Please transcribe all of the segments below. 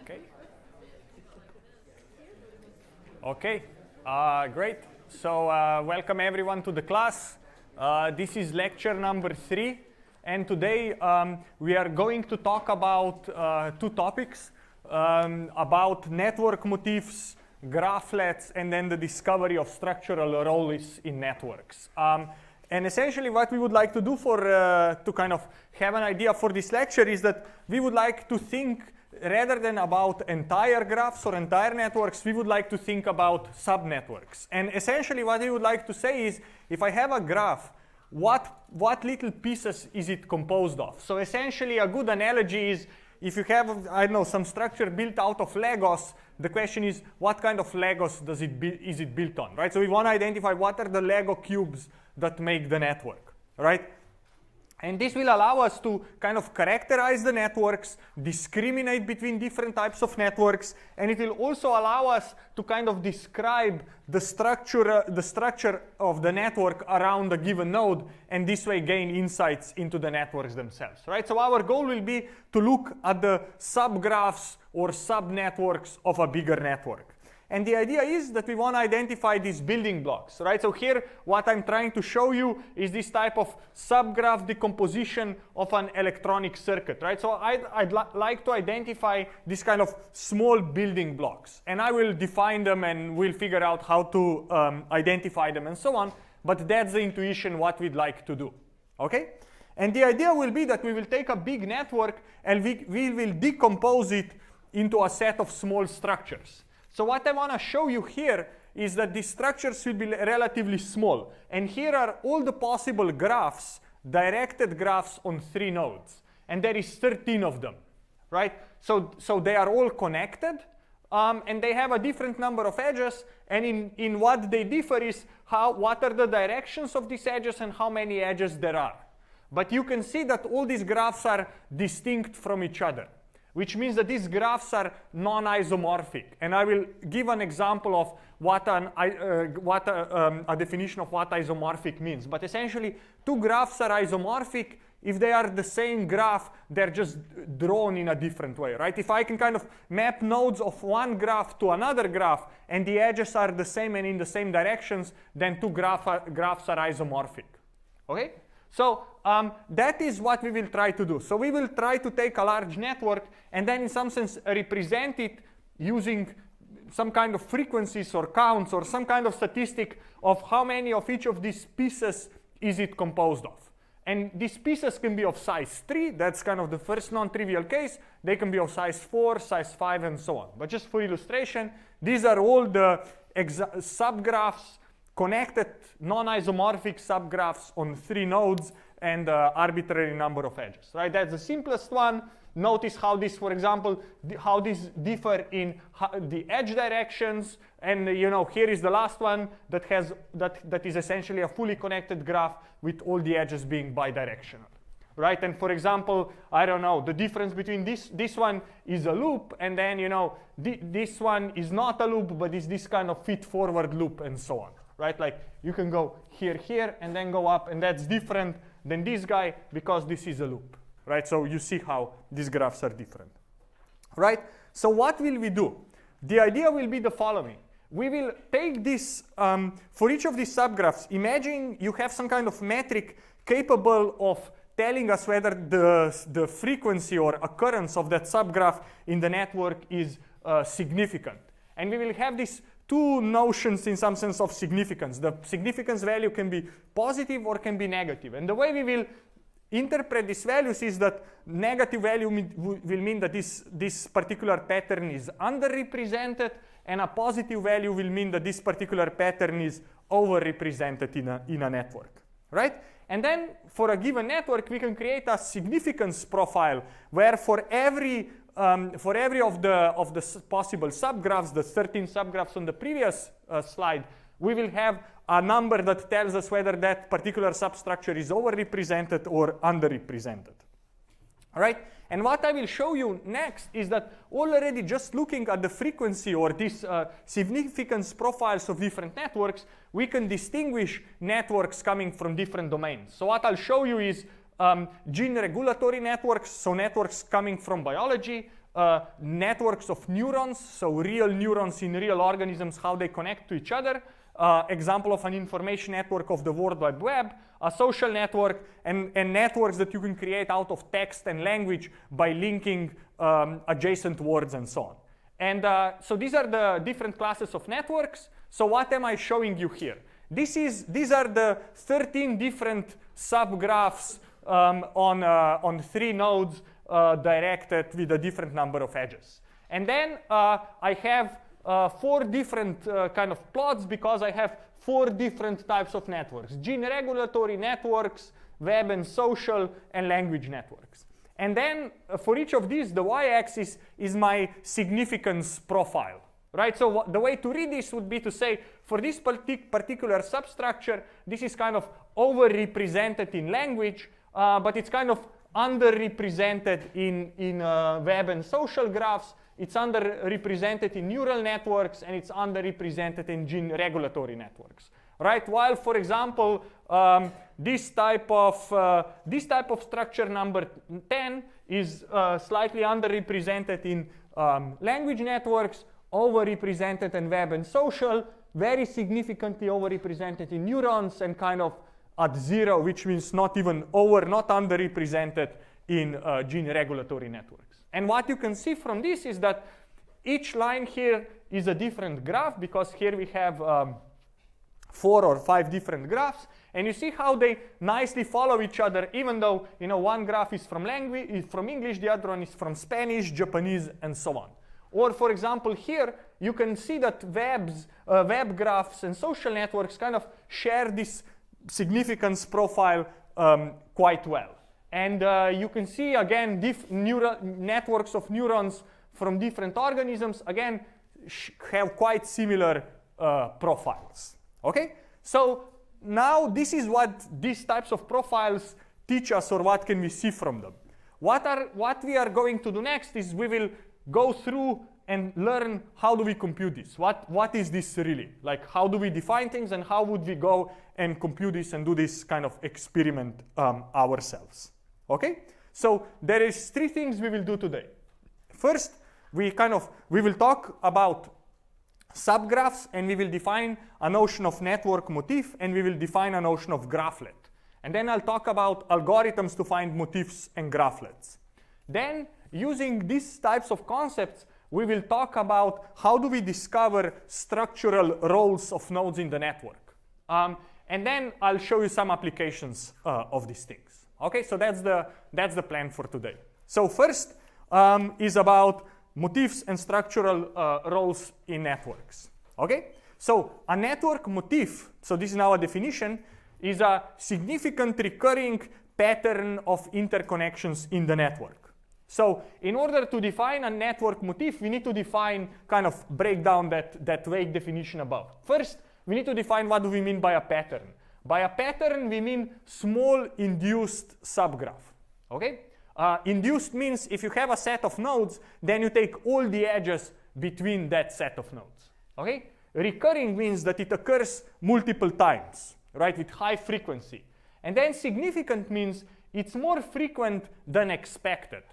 Okay. Okay, great. So welcome everyone to the class. This is lecture number 3, and today we are going to talk about two topics, about network motifs, graphlets, and then the discovery of structural roles in networks. And essentially what we would like to do to kind of have an idea for this lecture is that we would like to think, rather than about entire graphs or entire networks, we would like to think about subnetworks. And essentially what we would like to say is, if I have a graph, what little pieces is it composed of? So essentially a good analogy is, if you have, I don't know, some structure built out of Legos, the question is, what kind of Legos is it built on, right? So we want to identify what are the Lego cubes that make the network, right? And this will allow us to kind of characterize the networks, discriminate between different types of networks, and it will also allow us to kind of describe the structure of the network around a given node, and this way gain insights into the networks themselves, right? So our goal will be to look at the subgraphs or subnetworks of a bigger network. And the idea is that we want to identify these building blocks, right? So here, what I'm trying to show you is this type of subgraph decomposition of an electronic circuit, right? So I'd like to identify this kind of small building blocks. And I will define them and we'll figure out how to identify them and so on. But that's the intuition what we'd like to do, okay? And the idea will be that we will take a big network and we will decompose it into a set of small structures. So what I want to show you here is that these structures will be relatively small. And here are all the possible graphs, directed graphs on 3 nodes. And there is 13 of them, right? So they are all connected, and they have a different number of edges. And in what they differ is what are the directions of these edges and how many edges there are. But you can see that all these graphs are distinct from each other, which means that these graphs are non-isomorphic. And I will give an example of a definition of what isomorphic means. But essentially, 2 graphs are isomorphic if they are the same graph, they're just drawn in a different way, right? If I can kind of map nodes of one graph to another graph, and the edges are the same and in the same directions, then 2 graphs are isomorphic, okay? So that is what we will try to do. So we will try to take a large network and then in some sense represent it using some kind of frequencies or counts or some kind of statistic of how many of each of these pieces is it composed of. And these pieces can be of size 3, that's kind of the first non-trivial case. They can be of size 4, size 5, and so on. But just for illustration, these are all the subgraphs, connected non-isomorphic subgraphs on 3 nodes and arbitrary number of edges, right? That's the simplest one. Notice how this, for example, how these differ in the edge directions. And here is the last one that is essentially a fully connected graph with all the edges being bidirectional, right? And for example, I don't know, the difference between this one is a loop, and then this one is not a loop, but is this kind of feed-forward loop, and so on. Right, like you can go here, and then go up, and that's different than this guy because this is a loop, right? So you see how these graphs are different, right? So what will we do? The idea will be the following. We will take this, for each of these subgraphs, imagine you have some kind of metric capable of telling us whether the frequency or occurrence of that subgraph in the network is significant. And we will have this 2 notions in some sense of significance. The significance value can be positive or can be negative. And the way we will interpret these values is that negative value will mean that this particular pattern is underrepresented, and a positive value will mean that this particular pattern is overrepresented in a network, right? And then for a given network, we can create a significance profile where for every of the possible subgraphs, the 13 subgraphs on the previous slide, we will have a number that tells us whether that particular substructure is overrepresented or underrepresented. All right? And what I will show you next is that already just looking at the frequency or these significance profiles of different networks, we can distinguish networks coming from different domains. So what I'll show you is gene regulatory networks, so networks coming from biology, networks of neurons, so real neurons in real organisms, how they connect to each other. Example of an information network of the World Wide Web, a social network, and networks that you can create out of text and language by linking adjacent words and so on. And so these are the different classes of networks. So what am I showing you here? These are the 13 different subgraphs on 3 nodes directed with a different number of edges. And then I have 4 different kind of plots because I have 4 different types of networks: gene regulatory networks, web and social, and language networks. And then for each of these, the y-axis is my significance profile, right? So the way to read this would be to say, for this particular substructure, this is kind of overrepresented in language, but it's kind of underrepresented in web and social graphs. It's underrepresented in neural networks, and it's underrepresented in gene regulatory networks, right? While, for example, this type of structure number 10 is slightly underrepresented in language networks, overrepresented in web and social, very significantly overrepresented in neurons, and kind of at 0, which means not underrepresented in gene regulatory networks. And what you can see from this is that each line here is a different graph, because here we have 4 or 5 different graphs, and you see how they nicely follow each other, even though one graph is from English, the other one is from Spanish, Japanese, and so on. Or for example, here you can see that web graphs and social networks kind of share this significance profile quite well. And you can see, again, networks of neurons from different organisms, again, have quite similar profiles. Okay? So now this is what these types of profiles teach us, or what can we see from them. What we are going to do next is we will go through and learn how do we compute this. What is this really? Like, how do we define things, and how would we go and compute this and do this kind of experiment ourselves? Okay, so there is 3 things we will do today. First, we will talk about subgraphs, and we will define a notion of network motif, and we will define a notion of graphlet. And then I'll talk about algorithms to find motifs and graphlets. Then, using these types of concepts, we will talk about how do we discover structural roles of nodes in the network. And then I'll show you some applications of these things. Okay, so that's the plan for today. So first is about motifs and structural roles in networks. Okay, so a network motif, so this is now a definition, is a significant recurring pattern of interconnections in the network. So in order to define a network motif, we need to break down that vague definition above. First, we need to define what do we mean by a pattern. By a pattern, we mean small induced subgraph. Okay? Induced means if you have a set of nodes, then you take all the edges between that set of nodes. Okay? Recurring means that it occurs multiple times, right, with high frequency. And then significant means it's more frequent than expected.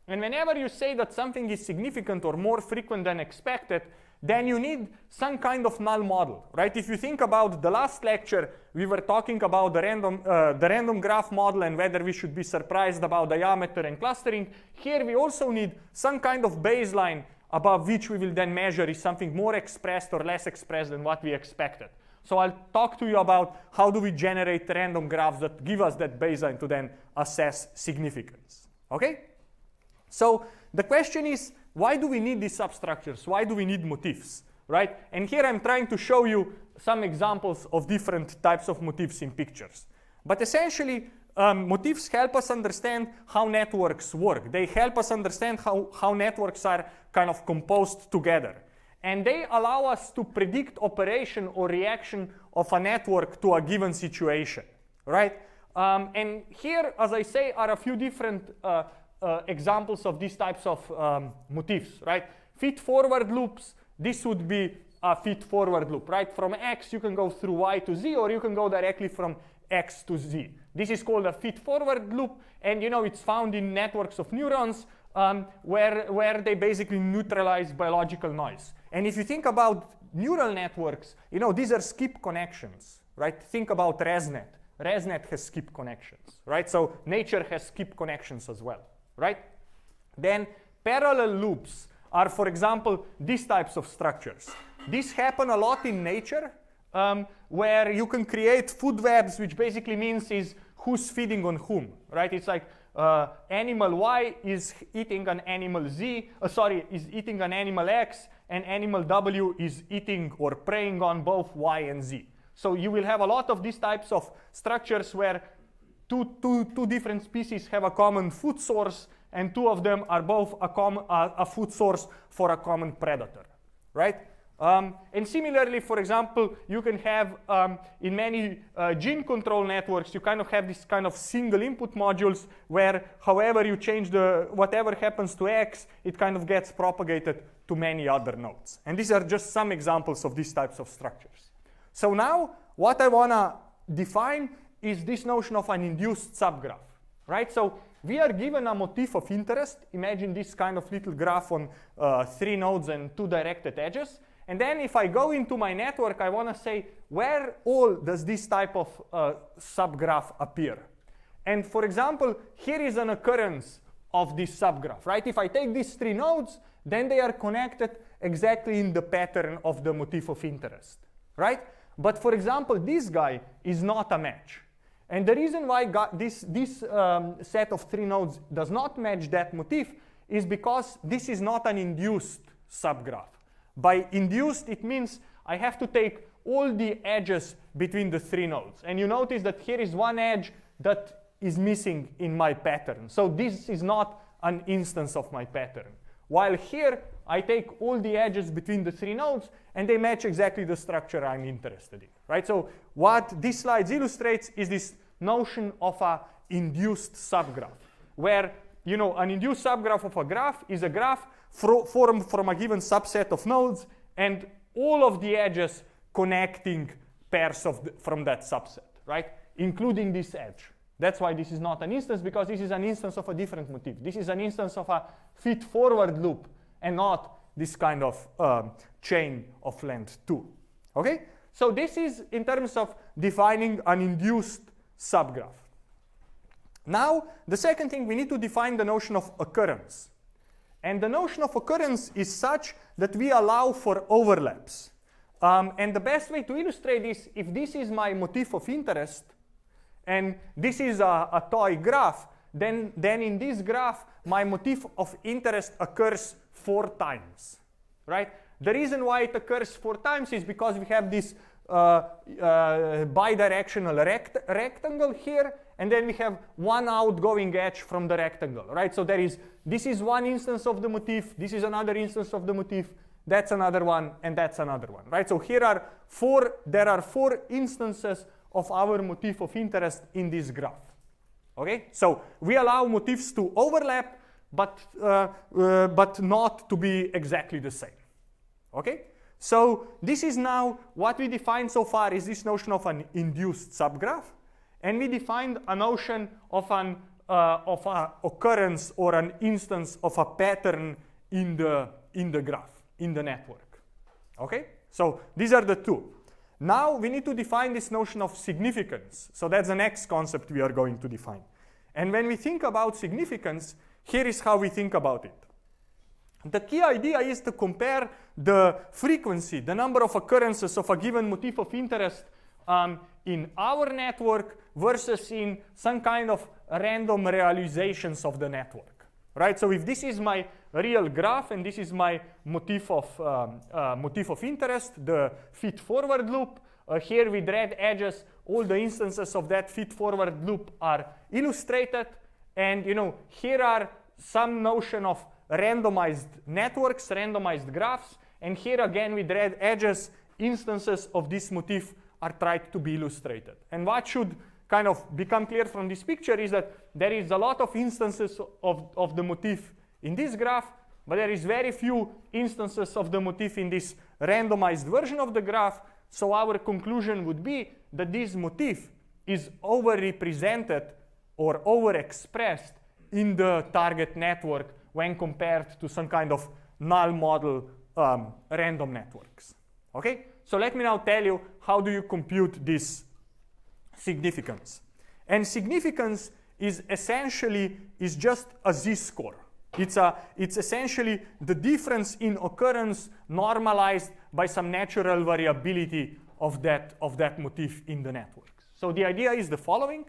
And whenever you say that something is significant or more frequent than expected, then you need some kind of null model, right? If you think about the last lecture, we were talking about the random graph model and whether we should be surprised about diameter and clustering. Here we also need some kind of baseline above which we will then measure is something more expressed or less expressed than what we expected. So I'll talk to you about how do we generate random graphs that give us that baseline to then assess significance. Okay? So the question is, why do we need these substructures? Why do we need motifs, right? And here I'm trying to show you some examples of different types of motifs in pictures. But essentially, motifs help us understand how networks work. They help us understand how networks are kind of composed together. And they allow us to predict operation or reaction of a network to a given situation, right? And here, as I say, are a few different examples of these types of motifs, right? Feed-forward loops, this would be a feed-forward loop, right? From X, you can go through Y to Z, or you can go directly from X to Z. This is called a feed-forward loop, and it's found in networks of neurons, where they basically neutralize biological noise. And if you think about neural networks, these are skip connections, right? Think about ResNet. ResNet has skip connections, right? So nature has skip connections as well, right? Then parallel loops are, for example, these types of structures. These happen a lot in nature, where you can create food webs, which basically means is who's feeding on whom, right? It's like animal Y is eating an animal is eating an animal X, and animal W is eating or preying on both Y and Z. So you will have a lot of these types of structures where two different species have a common food source, and two of them are both a food source for a common predator, right? And similarly, for example, you can have in many gene control networks, you kind of have this kind of single input modules where however you change whatever happens to X, it kind of gets propagated to many other nodes. And these are just some examples of these types of structures. So now what I want to define is this notion of an induced subgraph, right? So we are given a motif of interest. Imagine this kind of little graph on 3 nodes and 2 directed edges. And then if I go into my network, I want to say, where all does this type of subgraph appear? And for example, here is an occurrence of this subgraph, right? If I take these 3 nodes, then they are connected exactly in the pattern of the motif of interest, right? But for example, this guy is not a match. And the reason why this set of 3 nodes does not match that motif is because this is not an induced subgraph. By induced, it means I have to take all the edges between the 3 nodes. And you notice that here is one edge that is missing in my pattern. So this is not an instance of my pattern. While here, I take all the edges between the 3 nodes, and they match exactly the structure I'm interested in, right? So what this slide illustrates is this notion of an induced subgraph, where an induced subgraph of a graph is a graph formed from a given subset of nodes, and all of the edges connecting pairs from that subset, right? Including this edge. That's why this is not an instance, because this is an instance of a different motif. This is an instance of a feed-forward loop, and not this kind of chain of length 2. Okay? So this is in terms of defining an induced subgraph. Now, the second thing, we need to define the notion of occurrence. And the notion of occurrence is such that we allow for overlaps. And the best way to illustrate this, if this is my motif of interest, and this is a toy graph, then in this graph, my motif of interest occurs 4 times, right? The reason why it occurs 4 times is because we have this bidirectional rectangle here, and then we have one outgoing edge from the rectangle, right? So this is one instance of the motif, this is another instance of the motif, that's another one, and that's another one, right? So there are 4 instances of our motif of interest in this graph. Okay? So we allow motifs to overlap, but not to be exactly the same. Okay? So this is now what we defined so far is this notion of an induced subgraph, and we defined a notion of an occurrence or an instance of a pattern in the graph, in the network. Okay? So these are the 2. Now we need to define this notion of significance. So that's the next concept we are going to define. And when we think about significance, here is how we think about it. The key idea is to compare the frequency, the number of occurrences of a given motif of interest in our network versus in some kind of random realizations of the network, right? So if this is my real graph and this is my motif of interest, the feed-forward loop, here with red edges, all the instances of that feed-forward loop are illustrated, and here are some notion of randomized networks, randomized graphs, and here again with red edges, instances of this motif are tried to be illustrated. And what should kind of become clear from this picture is that there is a lot of instances of the motif in this graph, but there is very few instances of the motif in this randomized version of the graph. So our conclusion would be that this motif is overrepresented or overexpressed in the target network when compared to some kind of null model random networks. Okay? So let me now tell you how do you compute this significance. And significance is essentially just a z-score. It's essentially the difference in occurrence normalized by some natural variability of that motif in the network. So the idea is the following.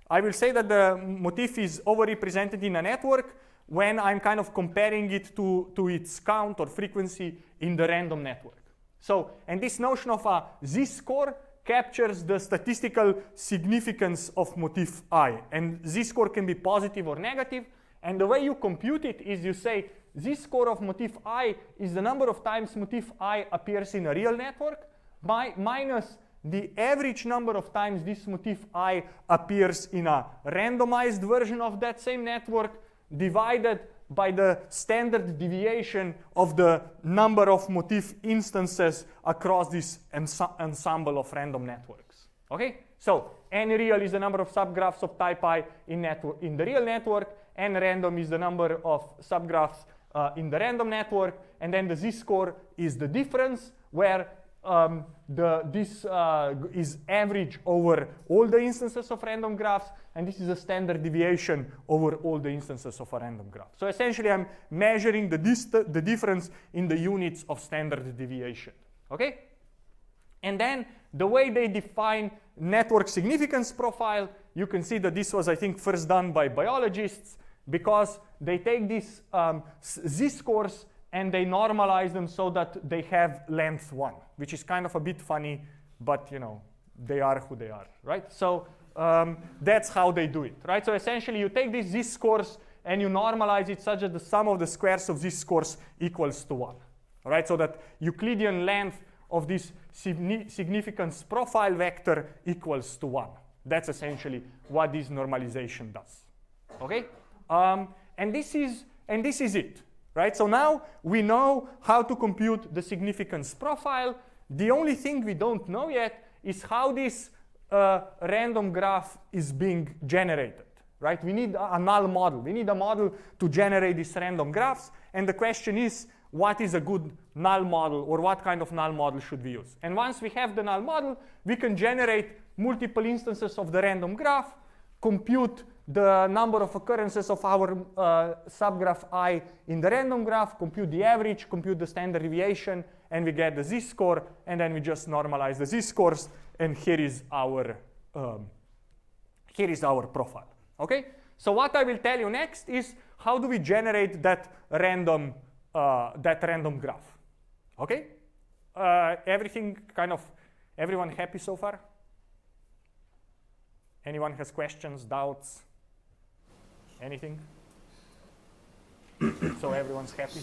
I will say that the motif is overrepresented in a network when I'm kind of comparing it to its count or frequency in the random network. So, and this notion of a z-score captures the statistical significance of motif I. And z-score can be positive or negative. And the way you compute it is you say z-score of motif I is the number of times motif I appears in a real network minus the average number of times this motif I appears in a randomized version of that same network divided by the standard deviation of the number of motif instances across this ensemble of random networks. Okay? So n real is the number of subgraphs of type I in the real network, n random is the number of subgraphs in the random network, and then the z-score is the difference where this is average over all the instances of random graphs, and this is a standard deviation over all the instances of a random graph. So essentially, I'm measuring the difference in the units of standard deviation. Okay? And then the way they define network significance profile, you can see that this was, I think, first done by biologists because they take these z-scores and they normalize them so that they have length 1, which is kind of a bit funny, but you know, they are who they are, right? So that's how they do it, right? So essentially you take these z-scores and you normalize it such that the sum of the squares of z-scores equals to 1, all right? So that Euclidean length of this significance profile vector equals to 1. That's essentially what this normalization does, okay? And this is it. Right? So now we know how to compute the significance profile. The only thing we don't know yet is how this random graph is being generated. Right? We need a null model. We need a model to generate these random graphs. And the question is, what is a good null model, or what kind of null model should we use? And once we have the null model, we can generate multiple instances of the random graph, compute the number of occurrences of our subgraph I in the random graph, compute the average, compute the standard deviation, and we get the z-score, and then we just normalize the z-scores, and here is our profile. Okay? So what I will tell you next is how do we generate that random graph. Okay? Everyone happy so far? Anyone has questions, doubts? Anything? So everyone's happy?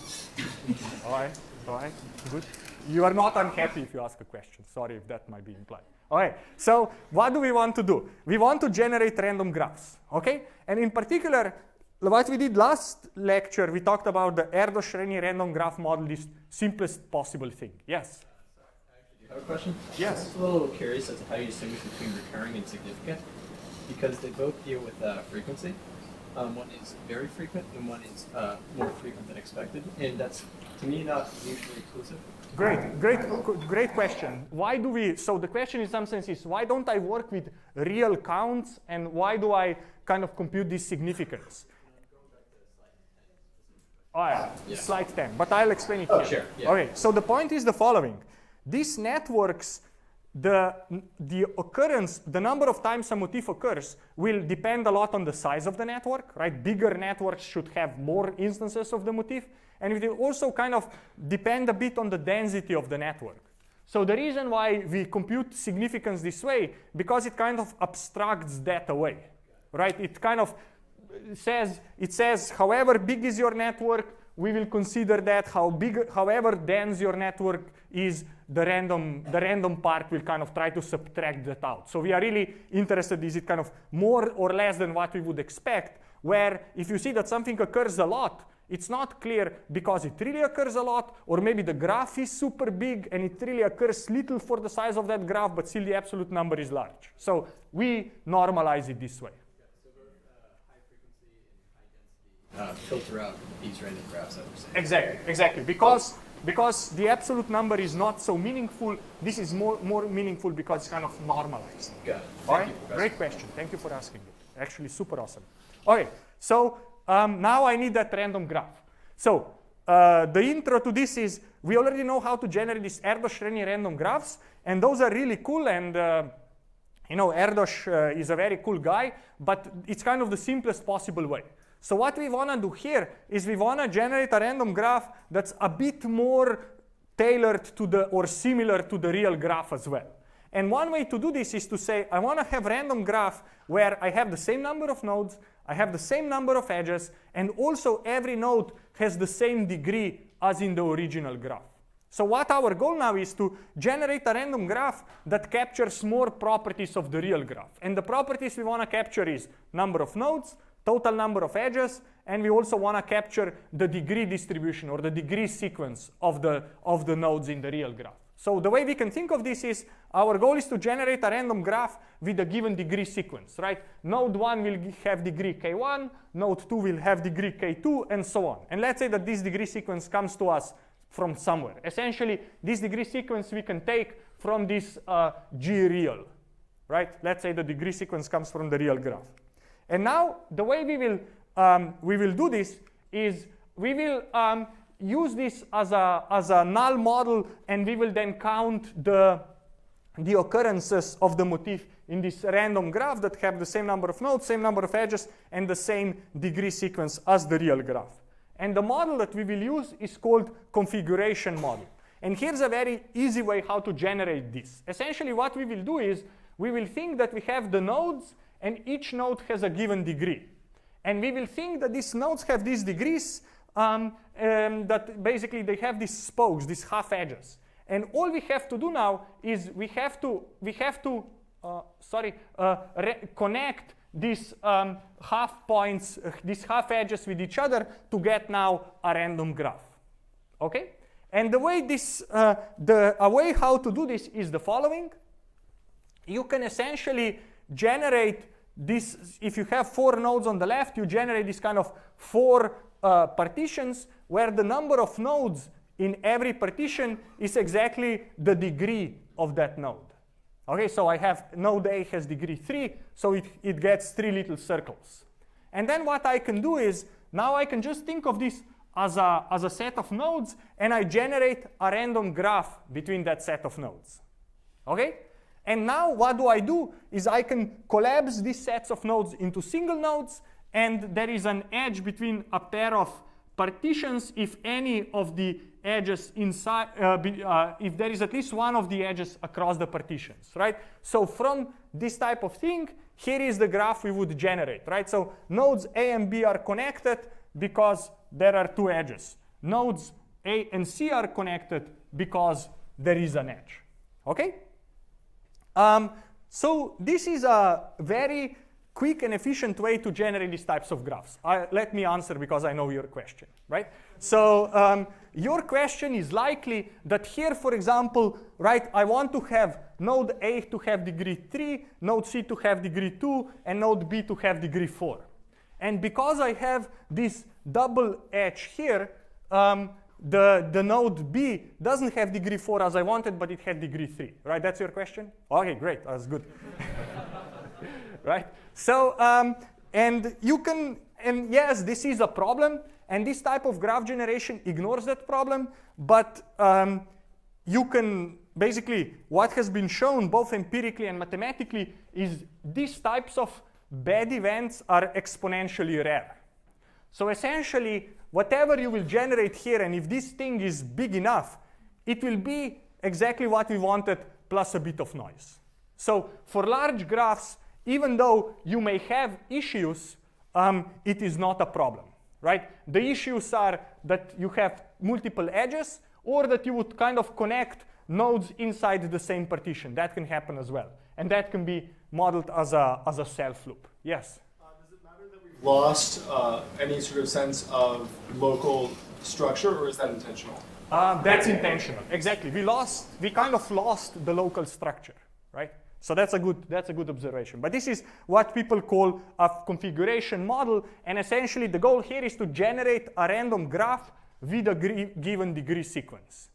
All right, good. You are not unhappy if you ask a question. Sorry if that might be implied. All right, so what do we want to do? We want to generate random graphs, okay? And in particular, what we did last lecture, we talked about the Erdos-Renyi random graph model, this simplest possible thing. Yes? Do you have a question? Yes. I'm just a little curious as to how you distinguish between recurring and significant, because they both deal with frequency. One is very frequent and one is more frequent than expected, and that's, to me, not mutually exclusive. Great question. Why do we, so the question in some sense is, why don't I work with real counts, and why do I kind of compute this significance? Oh yeah, slide 10, but I'll explain it here. Sure. Yeah. Okay, so the point is the following. These networks, the occurrence, the number of times a motif occurs will depend a lot on the size of the network, right? Bigger networks should have more instances of the motif, and it will also kind of depend a bit on the density of the network. So the reason why we compute significance this way, because it kind of abstracts that away, right? It kind of says however big is your network, we will consider that. However dense your network is, the random part will kind of try to subtract that out. So we are really interested, is it kind of more or less than what we would expect, where if you see that something occurs a lot, it's not clear because it really occurs a lot, or maybe the graph is super big and it really occurs little for the size of that graph, but still the absolute number is large. So we normalize it this way. So both high frequency and high density filter out these random graphs that we're seeing. Exactly. Because the absolute number is not so meaningful, this is more meaningful because it's kind of normalized. Got it. All right? Thank you, Great question. Thank you for asking it. Actually, super awesome. Okay, so now I need that random graph. So the intro to this is we already know how to generate these Erdos-Renyi random graphs, and those are really cool. And you know, Erdos is a very cool guy, but it's kind of the simplest possible way. So what we want to do here is we want to generate a random graph that's a bit more tailored to the or similar to the real graph as well. And one way to do this is to say I want to have random graph where I have the same number of nodes, I have the same number of edges, and also every node has the same degree as in the original graph. So what our goal now is to generate a random graph that captures more properties of the real graph. And the properties we want to capture is number of nodes, total number of edges, and we also want to capture the degree distribution or the degree sequence of the nodes in the real graph. So the way we can think of this is our goal is to generate a random graph with a given degree sequence, right? Node 1 will have degree k1, node 2 will have degree k2, and so on. And let's say that this degree sequence comes to us from somewhere. Essentially, this degree sequence we can take from this G real, right? Let's say the degree sequence comes from the real graph. And now the way we will do this is we will use this as a null model, and we will then count the occurrences of the motif in this random graph that have the same number of nodes, same number of edges, and the same degree sequence as the real graph. And the model that we will use is called configuration model. And here's a very easy way how to generate this. Essentially what we will do is we will think that we have the nodes and each node has a given degree. And we will think that these nodes have these degrees that basically they have these spokes, these half edges. And all we have to do now is we have to connect these half points, these half edges with each other to get now a random graph. Okay? And the way a way how to do this is the following. You can essentially generate this. If you have 4 nodes on the left, you generate this kind of 4 partitions where the number of nodes in every partition is exactly the degree of that node. Okay, so I have node A has degree 3, so it gets 3 little circles. And then what I can do is, now I can just think of this as a set of nodes, and I generate a random graph between that set of nodes. Okay? And now what do I do is I can collapse these sets of nodes into single nodes, and there is an edge between a pair of partitions if any of the edges inside, if there is at least one of the edges across the partitions, right? So from this type of thing, here is the graph we would generate, right? So nodes A and B are connected because there are 2 edges. Nodes A and C are connected because there is an edge, okay? So this is a very quick and efficient way to generate these types of graphs. Let me answer because I know your question, right? So your question is likely that here, for example, right, I want to have node A to have degree 3, node C to have degree 2, and node B to have degree 4. And because I have this double edge here, the node B doesn't have degree 4 as I wanted, but it had degree 3, right? That's your question? Okay, great, that's good. Right? So, and yes, this is a problem, and this type of graph generation ignores that problem, but you can basically, what has been shown both empirically and mathematically is these types of bad events are exponentially rare. So essentially, whatever you will generate here, and if this thing is big enough, it will be exactly what we wanted plus a bit of noise. So for large graphs, even though you may have issues, it is not a problem, right? The issues are that you have multiple edges, or that you would kind of connect nodes inside the same partition. That can happen as well. And that can be modeled as a self-loop. Yes? Does it matter that we've lost any sort of sense of local structure, or is that intentional? That's intentional, exactly. We kind of lost the local structure, right? So that's a good observation. But this is what people call a configuration model, and essentially the goal here is to generate a random graph with a given degree sequence.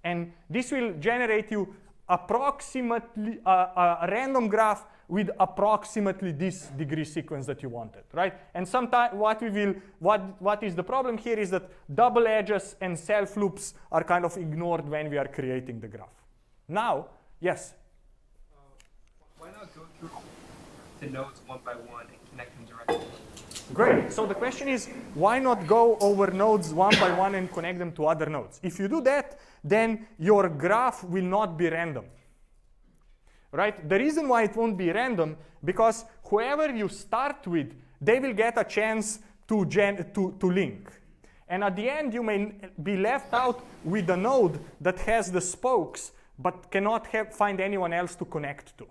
And this will generate you approximately a random graph with approximately this degree sequence that you wanted, right? And sometimes what is the problem here is that double edges and self loops are kind of ignored when we are creating the graph. Now, yes. Why not go through the nodes one by one and connect them directly? Great. So the question is, why not go over nodes one by one and connect them to other nodes? If you do that, then your graph will not be random. Right? The reason why it won't be random, because whoever you start with, they will get a chance to link. And at the end, you may be left out with a node that has the spokes, but cannot find anyone else to connect to.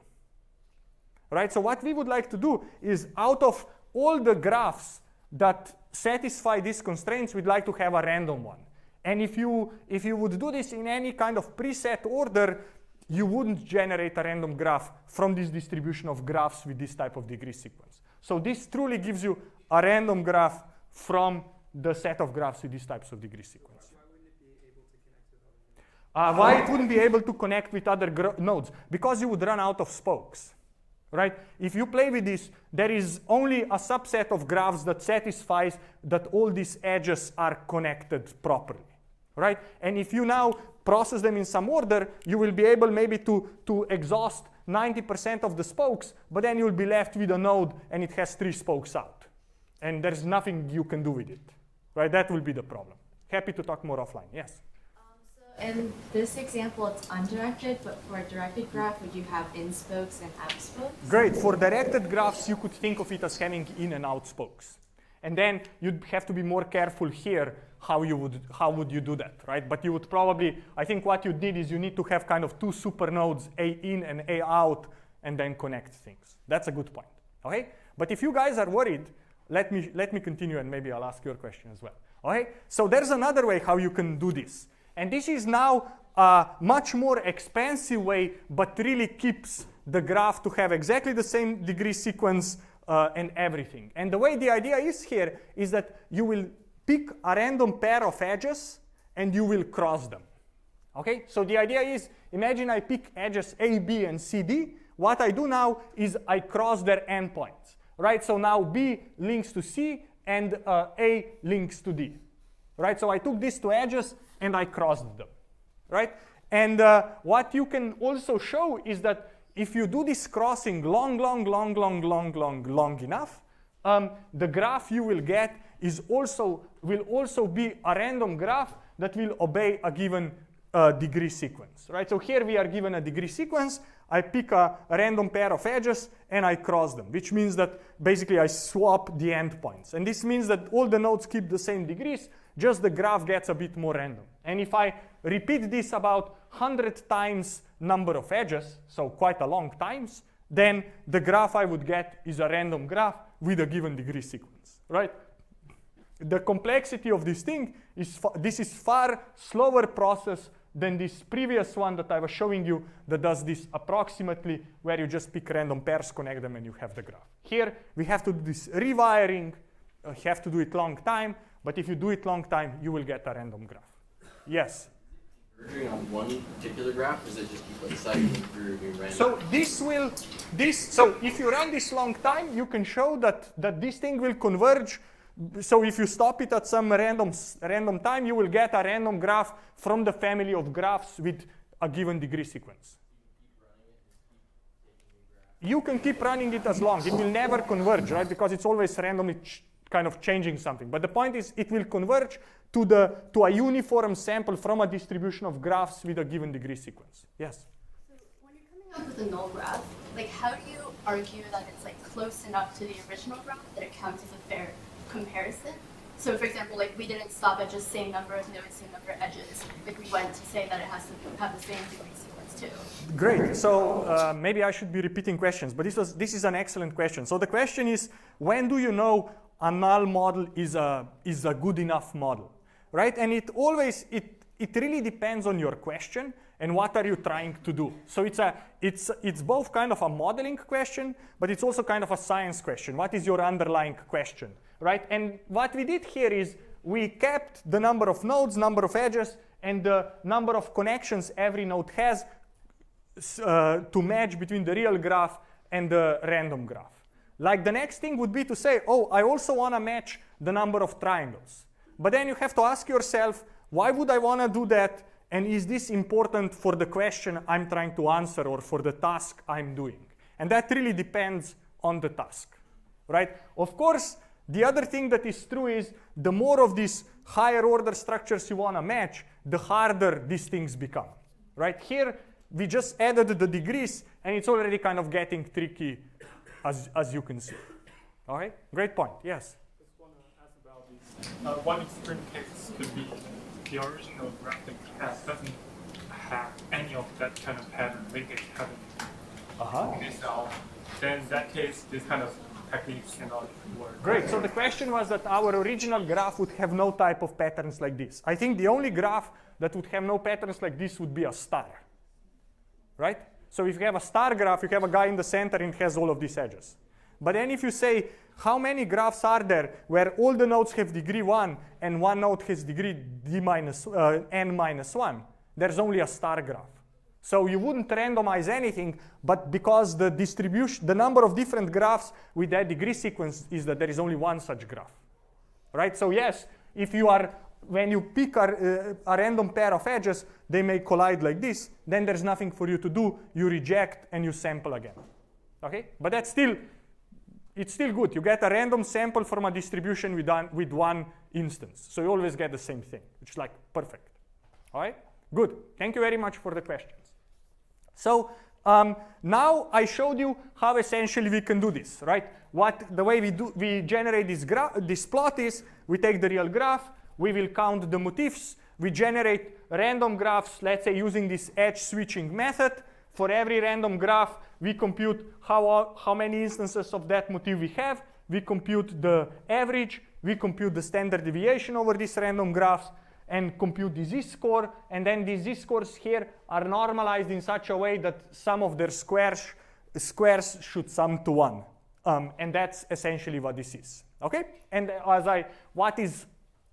Right? So what we would like to do is, out of all the graphs that satisfy these constraints, we'd like to have a random one. And if you would do this in any kind of preset order, you wouldn't generate a random graph from this distribution of graphs with this type of degree sequence. So this truly gives you a random graph from the set of graphs with these types of degree sequence. Why wouldn't it be able to connect with other nodes? Why it wouldn't be able to connect with other nodes? Because you would run out of spokes. Right? If you play with this, there is only a subset of graphs that satisfies that all these edges are connected properly. Right? And if you now process them in some order, you will be able maybe to exhaust 90% of the spokes, but then you'll be left with a node and it has 3 spokes out. And there's nothing you can do with it. Right? That will be the problem. Happy to talk more offline. Yes? In this example, it's undirected, but for a directed graph, would you have in spokes and out spokes? Great. For directed graphs, you could think of it as having in and out spokes. And then you'd have to be more careful here how would you do that, right? But you would probably, I think what you'd need is you need to have kind of 2 super nodes, A in and A out, and then connect things. That's a good point, okay? But if you guys are worried, let me continue and maybe I'll ask your question as well, okay? So there's another way how you can do this. And this is now a much more expensive way, but really keeps the graph to have exactly the same degree sequence and everything. And the way the idea is here is that you will pick a random pair of edges and you will cross them. Okay? So the idea is, imagine I pick edges A, B, and C, D. What I do now is I cross their endpoints. Right? So now B links to C and A links to D. Right? So I took these 2 edges and I crossed them, right? And what you can also show is that if you do this crossing long enough, the graph you will get will also be a random graph that will obey a given degree sequence, right? So here we are given a degree sequence. I pick a random pair of edges and I cross them, which means that basically I swap the endpoints. And this means that all the nodes keep the same degrees, just the graph gets a bit more random. And if I repeat this about 100 times number of edges, so quite a long times, then the graph I would get is a random graph with a given degree sequence, right? The complexity of this thing is this is far slower process than this previous one that I was showing you that does this approximately, where you just pick random pairs, connect them, and you have the graph. Here, we have to do this rewiring, have to do it long time, but if you do it long time, you will get a random graph. Yes? Converging on one particular graph, or is it just keep like cycling through doing random? So so if you run this long time, you can show that this thing will converge. So if you stop it at some random time, you will get a random graph from the family of graphs with a given degree sequence. You can keep running it as long. It will never converge, right? Because it's always randomly kind of changing something. But the point is, it will converge to a uniform sample from a distribution of graphs with a given degree sequence. Yes? So when you're coming up with a null graph, like how do you argue that it's like close enough to the original graph that it counts as a fair comparison? So for example, like we didn't stop at just same number of nodes, same number of edges. Like we went to say that it has to have the same degree sequence too. Great. So maybe I should be repeating questions, but this is an excellent question. So the question is, when do you know a null model is a good enough model, right? And it really depends on your question and what are you trying to do. So it's both kind of a modeling question, but it's also kind of a science question. What is your underlying question, right? And what we did here is we kept the number of nodes, number of edges, and the number of connections every node has to match between the real graph and the random graph. Like the next thing would be to say, oh, I also want to match the number of triangles. But then you have to ask yourself, why would I want to do that? And is this important for the question I'm trying to answer or for the task I'm doing? And that really depends on the task, right? Of course, the other thing that is true is the more of these higher order structures you want to match, the harder these things become, right? Here, we just added the degrees, and it's already kind of getting tricky, as you can see. All right, great point, yes? I just want to ask about this. One extreme case could be the original graphic doesn't have any of that kind of pattern, linkage pattern in itself. Then in that case, this kind of techniques cannot work. Great, so the question was that our original graph would have no type of patterns like this. I think the only graph that would have no patterns like this would be a star, right? So if you have a star graph, you have a guy in the center and it has all of these edges. But then if you say, how many graphs are there where all the nodes have degree 1 and one node has degree n minus 1, there's only a star graph. So you wouldn't randomize anything, but because the distribution, the number of different graphs with that degree sequence is that there is only one such graph, right? So yes, if you are, when you pick a random pair of edges, they may collide like this, then there's nothing for you to do, you reject and you sample again, okay? But that's still, it's still good. You get a random sample from a distribution with one instance. So you always get the same thing, which is like perfect. All right, good. Thank you very much for the questions. So now I showed you how essentially we can do this, right? The way we generate this plot is we take the real graph, we will count the motifs, we generate random graphs, let's say using this edge switching method. For every random graph, we compute how many instances of that motif we have. We compute the average. We compute the standard deviation over these random graphs and compute the z-score. And then the z-scores here are normalized in such a way that some of their squares should sum to 1. And that's essentially what this is. Okay? And what is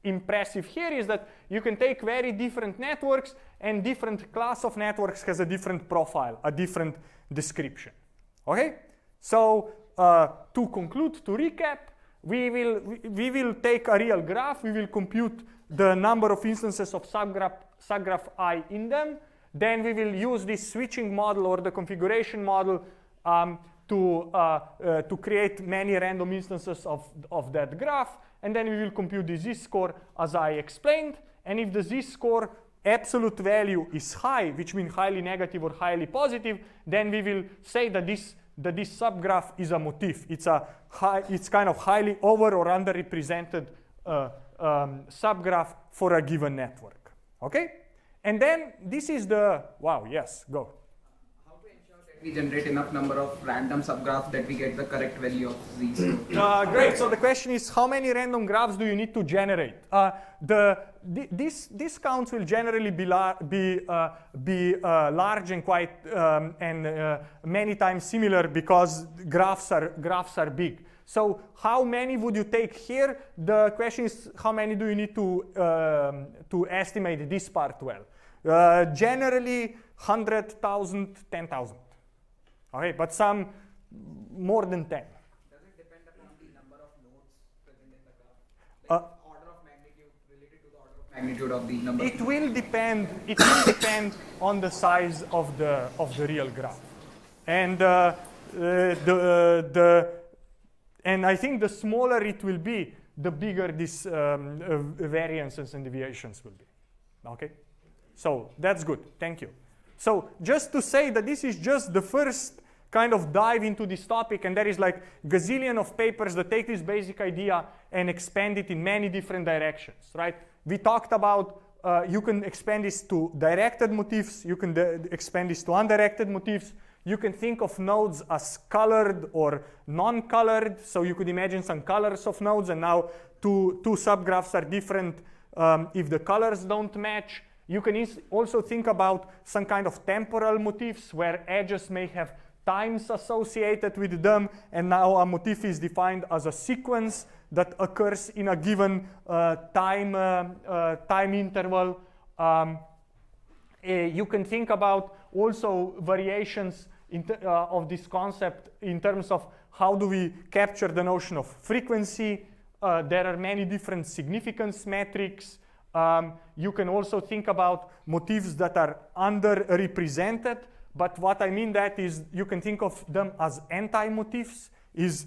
impressive here is that you can take very different networks and different class of networks has a different profile, a different description. Okay? So to conclude, to recap, we will take a real graph, we will compute the number of instances of subgraph I in them, then we will use this switching model or the configuration model to create many random instances of that graph, and then we will compute the z-score as I explained. And if the z-score absolute value is high, which means highly negative or highly positive, then we will say that this subgraph is a motif. It's kind of highly over or underrepresented subgraph for a given network. Okay? And then this is the, wow, yes, go. We generate enough number of random subgraphs that we get the correct value of z. Great. So the question is, how many random graphs do you need to generate? These counts will generally be large and quite many times similar because graphs are big. So how many would you take here? The question is, how many do you need to estimate this part well? Generally, 100,000, 10,000. Okay, but some more than 10. Does it depend upon the number of nodes present in the graph? Like order of magnitude related to the order of magnitude of the number? It will depend. It will depend on the size of the real graph, and and I think the smaller it will be, the bigger these variances and deviations will be. Okay, so that's good. Thank you. So just to say that this is just the first kind of dive into this topic, and there is like gazillion of papers that take this basic idea and expand it in many different directions, right? We talked about you can expand this to directed motifs, you can expand this to undirected motifs, you can think of nodes as colored or non-colored, so you could imagine some colors of nodes, and now two subgraphs are different if the colors don't match. You can also think about some kind of temporal motifs where edges may have times associated with them, and now a motif is defined as a sequence that occurs in a given time interval. You can think about also variations of this concept in terms of how do we capture the notion of frequency. There are many different significance metrics. You can also think about motifs that are underrepresented, but what I mean that is you can think of them as anti-motifs, is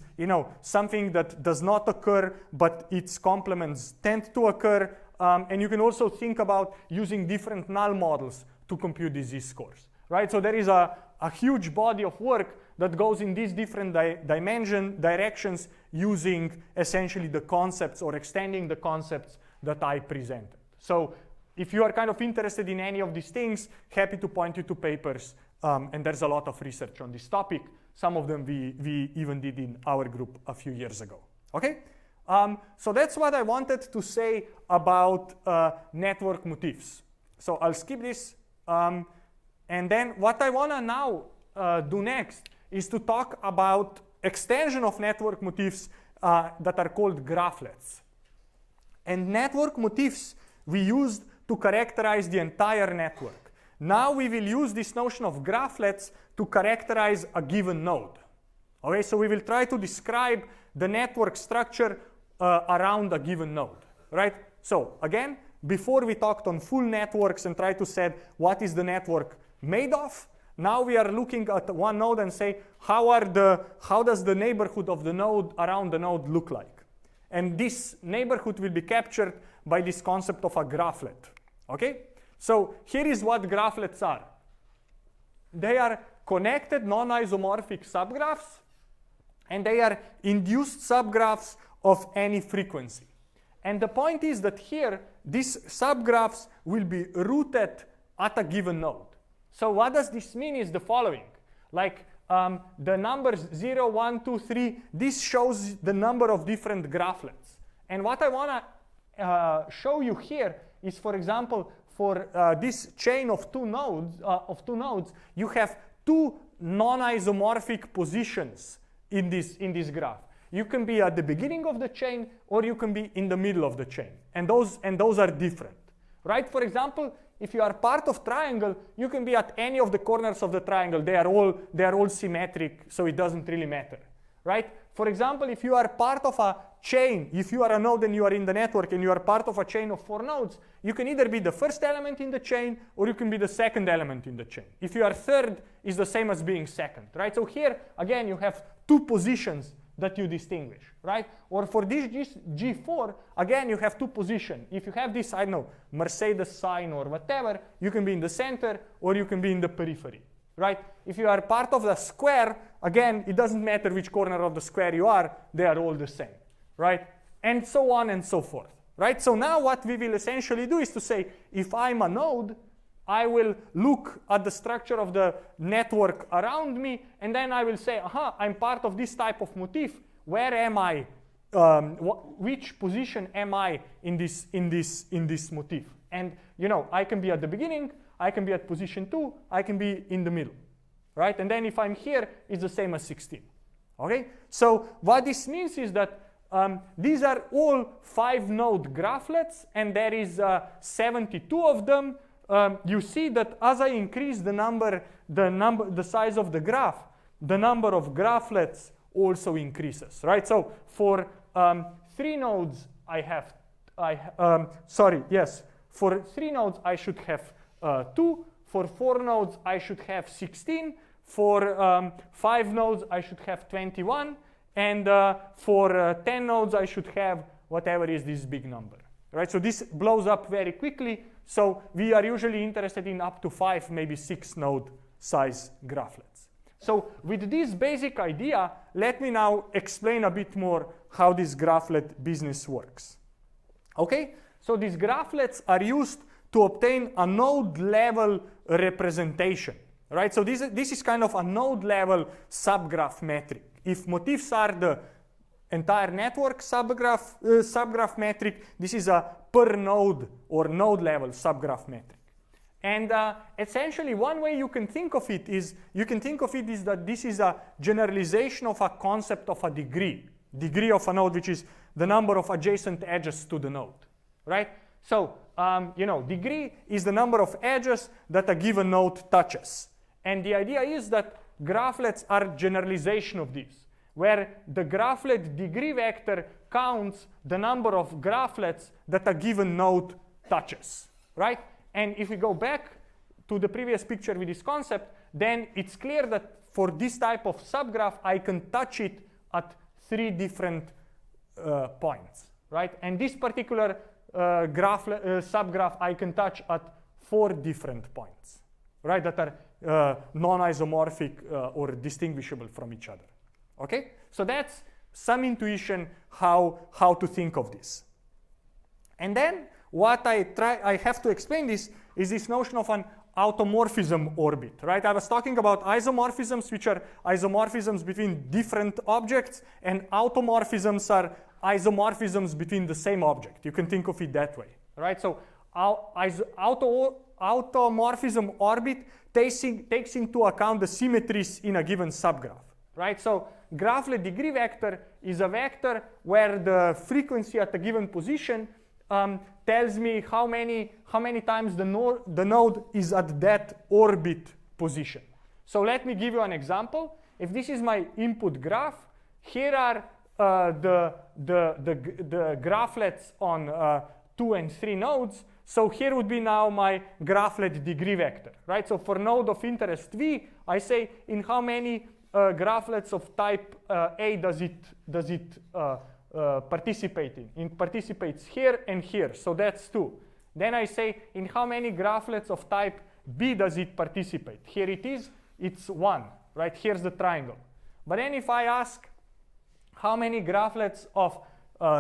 something that does not occur, but its complements tend to occur. And you can also think about using different null models to compute these z-scores, right? So there is a huge body of work that goes in these different directions using essentially the concepts or extending the concepts that I presented. So if you are kind of interested in any of these things, happy to point you to papers. And there's a lot of research on this topic. Some of them we even did in our group a few years ago. Okay? So that's what I wanted to say about network motifs. So I'll skip this. And then what I want to now do next is to talk about extension of network motifs that are called graphlets. And network motifs we used to characterize the entire network. Now we will use this notion of graphlets to characterize a given node. Okay, so we will try to describe the network structure around a given node, right? So again, before we talked on full networks and tried to say what is the network made of, now we are looking at one node and say how does the neighborhood of the node around the node look like? And this neighborhood will be captured by this concept of a graphlet. Okay? So here is what graphlets are. They are connected non-isomorphic subgraphs, and they are induced subgraphs of any frequency. And the point is that here, these subgraphs will be rooted at a given node. So what does this mean is the following. Like the numbers 0, 1, 2, 3, this shows the number of different graphlets. And what I want to show you here is, for example, for this chain of two nodes, you have two non-isomorphic positions in this graph. You can be at the beginning of the chain, or you can be in the middle of the chain, and those are different, right? For example, if you are part of triangle, you can be at any of the corners of the triangle. They are all symmetric, so it doesn't really matter, right? For example, if you are part of a chain, if you are a node and you are in the network and you are part of a chain of 4 nodes, you can either be the first element in the chain or you can be the second element in the chain. If you are third, it's the same as being second, right? So here, again, you have two positions that you distinguish, right? Or for this G4, again, you have two positions. If you have this, I don't know, Mercedes sign or whatever, you can be in the center or you can be in the periphery, right? If you are part of the square, again, it doesn't matter which corner of the square you are, they are all the same, right? And so on and so forth, right? So now what we will essentially do is to say, if I'm a node, I will look at the structure of the network around me, and then I will say, aha, I'm part of this type of motif. Where am I? Which position am I in this motif? And I can be at the beginning, I can be at position 2, I can be in the middle, right? And then if I'm here, it's the same as 16. Okay? So what this means is that these are all 5-node graphlets, and there is 72 of them. You see that as I increase the size of the graph, the number of graphlets also increases, right? So for 3 nodes, for 3 nodes I should have 2. For 4 nodes I should have 16. For 5 nodes I should have 21, and for 10 nodes I should have whatever is this big number, right? So this blows up very quickly. So we are usually interested in up to 5, maybe 6 node size graphlets. So with this basic idea, let me now explain a bit more how this graphlets business works. Okay, so these graphlets are used to obtain a node level representation, right? So this is kind of a node level subgraph metric. If motifs are the entire network subgraph metric, this is a per node or node level subgraph metric. And essentially, one way you can think of it is that this is a generalization of a concept of a degree of a node, which is the number of adjacent edges to the node, right? So, degree is the number of edges that a given node touches. And the idea is that graphlets are generalization of this, where the graphlet degree vector counts the number of graphlets that a given node touches, right? And if we go back to the previous picture with this concept, then it's clear that for this type of subgraph, I can touch it at 3 different points, right? And this particular subgraph I can touch at 4 different points, right? That are non-isomorphic or distinguishable from each other, okay? So that's some intuition how to think of this. And then what I have to explain is this notion of an automorphism orbit, right? I was talking about isomorphisms, which are isomorphisms between different objects, and automorphisms are isomorphisms between the same object. You can think of it that way, right? So automorphism orbit takes into account the symmetries in a given subgraph, right? So graphlet degree vector is a vector where the frequency at a given position tells me how many times the node is at that orbit position. So let me give you an example. If this is my input graph, here are the graphlets on 2 and 3 nodes. So here would be now my graphlet degree vector, right? So for node of interest V, I say in how many graphlets of type A does it participate in? It participates here and here, so that's 2. Then I say in how many graphlets of type B does it participate? Here it is, it's 1, right? Here's the triangle. But then if I ask how many graphlets of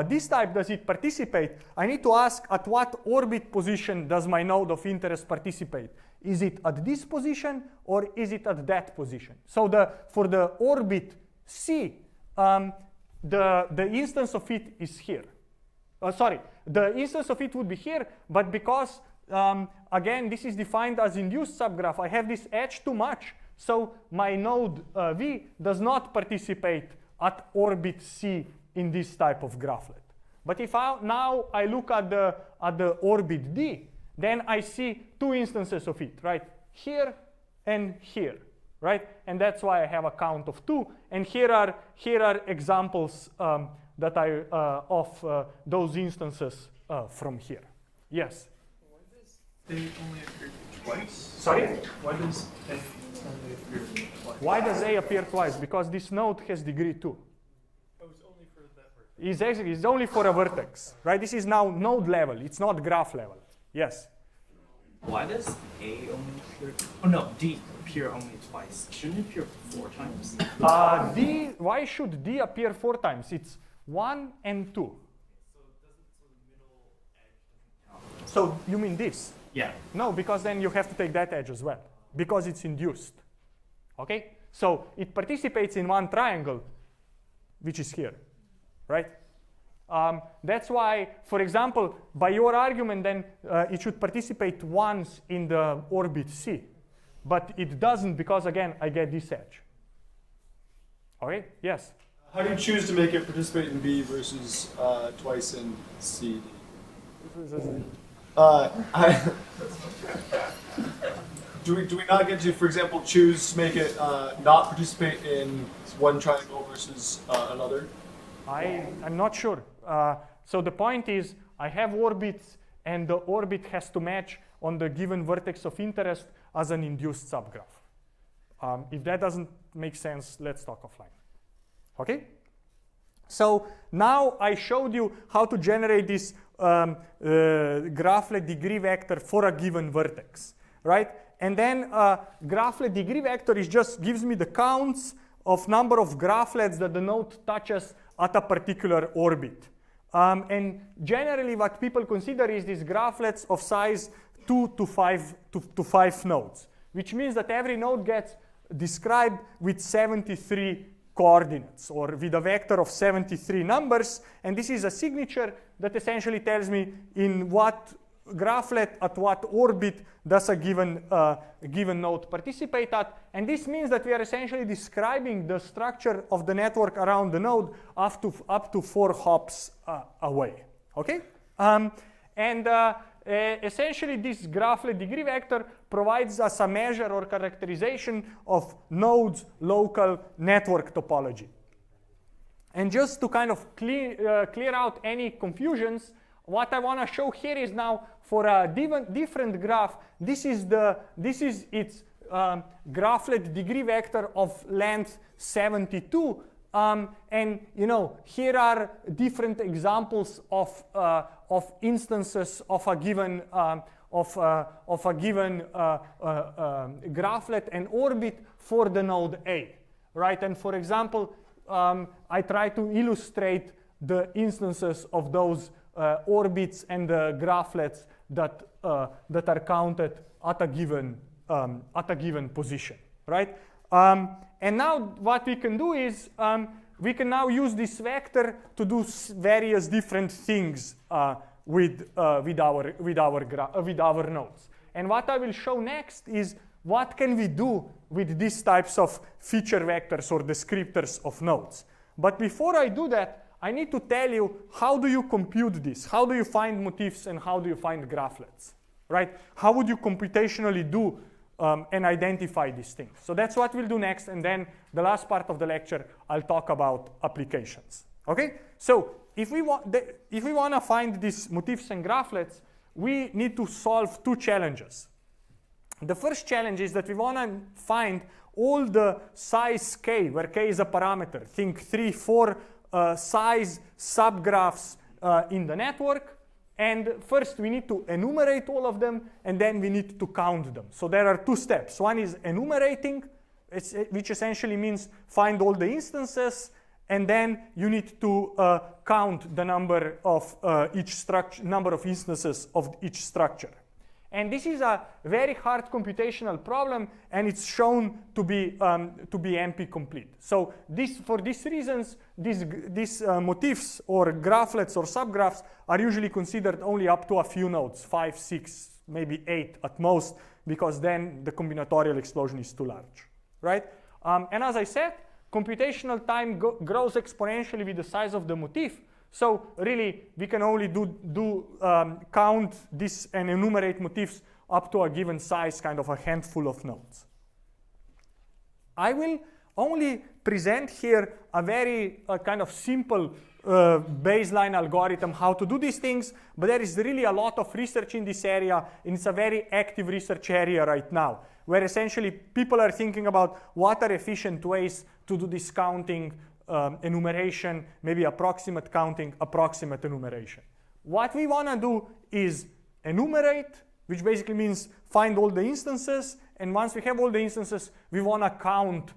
this type does it participate, I need to ask at what orbit position does my node of interest participate? Is it at this position or is it at that position? So for the orbit C, the instance of it is here. The instance of it would be here, but because, again, this is defined as induced subgraph, I have this edge too much, so my node V does not participate at orbit C in this type of graphlet. But if now I look at the orbit D, then I see 2 instances of it, right? Here and here, right? And that's why I have a count of 2. And here are examples that of those instances from here. Yes? Why does A only appear twice? Sorry? Why does A only appear twice? Why does A appear twice? Because this node has degree 2. Oh, it's only for that vertex. It's only for a vertex, right? This is now node level. It's not graph level. Yes? Why does A only appear? Oh no, D appear only twice. Shouldn't it appear 4 times? D. Why should D appear 4 times? It's 1 and 2. So the middle edge doesn't count. So you mean this? Yeah. No, because then you have to take that edge as well, because it's induced. Okay? So it participates in one triangle, which is here, right? That's why, for example, by your argument, then it should participate once in the orbit C, but it doesn't because, again, I get this edge. Okay? Yes? How do you choose to make it participate in B versus twice in C? Do we not get to, for example, make it not participate in one triangle versus another? I'm not sure. So the point is, I have orbits, and the orbit has to match on the given vertex of interest as an induced subgraph. If that doesn't make sense, let's talk offline. Okay? So now I showed you how to generate this graphlet degree vector for a given vertex, right? And then graphlet degree vector gives me the counts of number of graphlets that the node touches at a particular orbit. And generally what people consider is these graphlets of size 2 to 5 nodes, which means that every node gets described with 73 coordinates, or with a vector of 73 numbers. And this is a signature that essentially tells me in what graphlet at what orbit does a given node participate at. And this means that we are essentially describing the structure of the network around the node up to 4 hops away. Okay? Essentially, this graphlet degree vector provides us a measure or characterization of nodes' local network topology. And just to kind of clear out any confusions, what I want to show here is now for a different graph, this is its graphlet degree vector of length 72. And here are different examples of instances of a given graphlet and orbit for the node A, right? And for example, I try to illustrate the instances of those orbits and the graphlets that are counted at a given position, right? And now what we can do is we can now use this vector to do various different things with our nodes. And what I will show next is what can we do with these types of feature vectors or descriptors of nodes. But before I do that, I need to tell you, how do you compute this? How do you find motifs and how do you find graphlets, right? How would you computationally do and identify these things? So that's what we'll do next, and then the last part of the lecture, I'll talk about applications. Okay? So if we want to find these motifs and graphlets, we need to solve 2 challenges. The first challenge is that we want to find all the size k, where k is a parameter. Think 3, 4 size subgraphs in the network. And first we need to enumerate all of them, and then we need to count them. So there are 2 steps. One is enumerating, which essentially means find all the instances, and then you need to count the number of number of instances of each structure. And this is a very hard computational problem, and it's shown to be NP complete. So for these reasons, these motifs or graphlets or subgraphs are usually considered only up to a few nodes, 5, 6, maybe 8 at most, because then the combinatorial explosion is too large, right? And as I said, computational time grows exponentially with the size of the motif. So really, we can only count this and enumerate motifs up to a given size, kind of a handful of nodes. I will only present here a very kind of simple baseline algorithm how to do these things, but there is really a lot of research in this area, and it's a very active research area right now, where essentially people are thinking about what are efficient ways to do this counting, enumeration, maybe approximate counting, approximate enumeration. What we want to do is enumerate, which basically means find all the instances, and once we have all the instances, we want to count,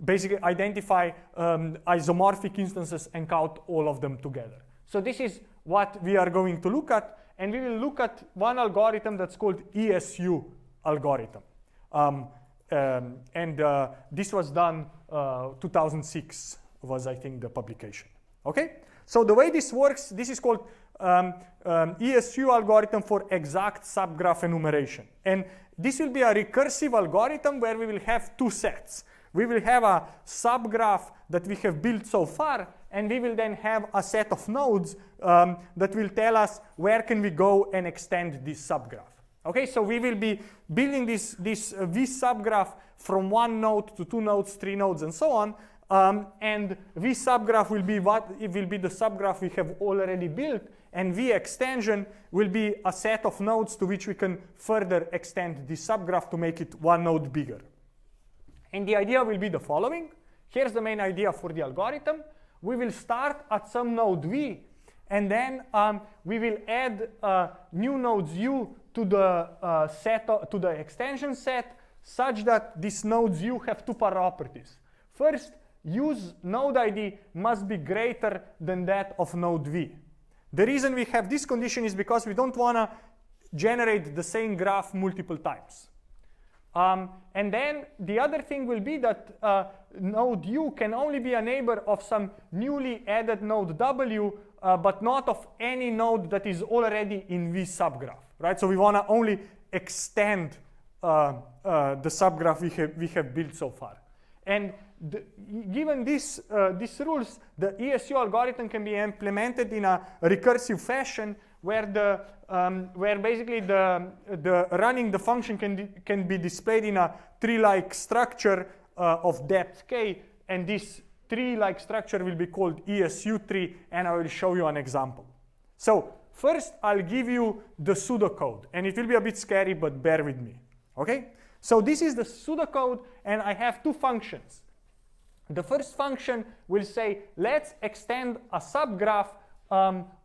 basically identify isomorphic instances and count all of them together. So this is what we are going to look at, and we will look at one algorithm that's called ESU algorithm. This was done 2006 was, I think, the publication. Okay? So the way this works, this is called ESU algorithm for exact subgraph enumeration. And this will be a recursive algorithm where we will have 2 sets. We will have a subgraph that we have built so far, and we will then have a set of nodes that will tell us where can we go and extend this subgraph. Okay, so we will be building this V subgraph from 1 node to 2 nodes, 3 nodes, and so on. And V subgraph will be the subgraph we have already built, and V extension will be a set of nodes to which we can further extend this subgraph to make it 1 node bigger. And the idea will be the following. Here's the main idea for the algorithm. We will start at some node V, and then we will add new nodes U to the extension set, such that these nodes U have 2 properties. First, U's node ID must be greater than that of node V. The reason we have this condition is because we don't want to generate the same graph multiple times. And then the other thing will be that node U can only be a neighbor of some newly added node W but not of any node that is already in V subgraph, right? So we want to only extend the subgraph we have built so far. And given these rules, the ESU algorithm can be implemented in a recursive fashion where where basically the running the function can be displayed in a tree-like structure of depth k, and this tree-like structure will be called ESU tree, and I will show you an example. So first, I'll give you the pseudocode, and it will be a bit scary, but bear with me. Okay? So this is the pseudocode, and I have two functions. The first function will say, let's extend a subgraph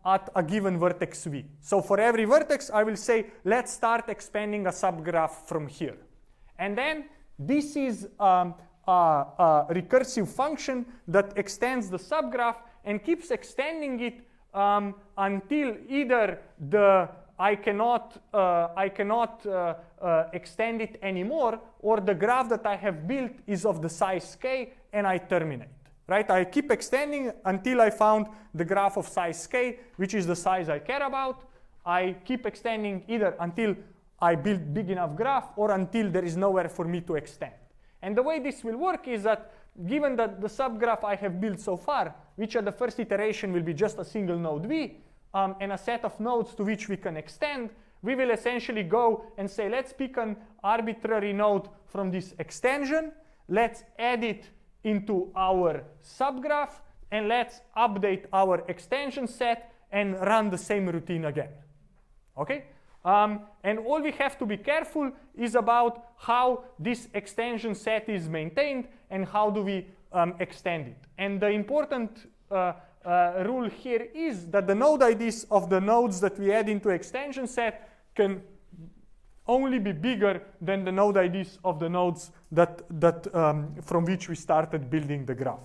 at a given vertex v. So for every vertex, I will say, let's start expanding a subgraph from here. And then this is a recursive function that extends the subgraph and keeps extending it until either I cannot extend it anymore, or the graph that I have built is of the size k and I terminate. Right? I keep extending until I found the graph of size k, which is the size I care about. I keep extending either until I build big enough graph or until there is nowhere for me to extend. And the way this will work is that given that the subgraph I have built so far, which at the first iteration will be just a single node v, and a set of nodes to which we can extend, we will essentially go and say, let's pick an arbitrary node from this extension, let's add it into our subgraph, and let's update our extension set and run the same routine again. Okay? And all we have to be careful is about how this extension set is maintained and how do we extend it. And the important rule here is that the node IDs of the nodes that we add into extension set can only be bigger than the node IDs of the nodes from which we started building the graph.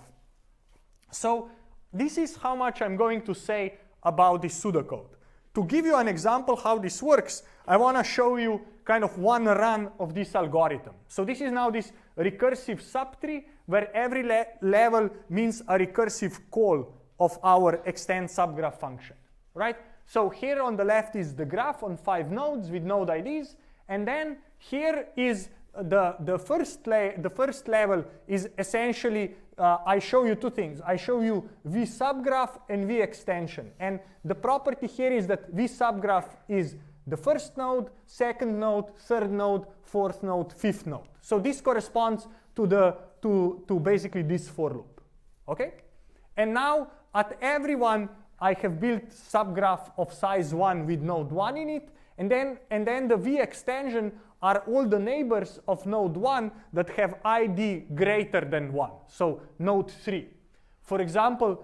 So this is how much I'm going to say about this pseudocode. To give you an example how this works, I want to show you kind of one run of this algorithm. So this is now this recursive subtree where every level means a recursive call of our extend subgraph function, right? So here on the left is the graph on 5 nodes with node IDs, and then here is the first level is essentially I show you two things. I show you V subgraph and V extension, and the property here is that V subgraph is the first node, second node, third node, fourth node, fifth node. So this corresponds to basically this for loop. Okay, and now at every one I have built subgraph of size 1 with node 1 in it, and then the V extension are all the neighbors of node 1 that have ID greater than 1, so node 3. For example,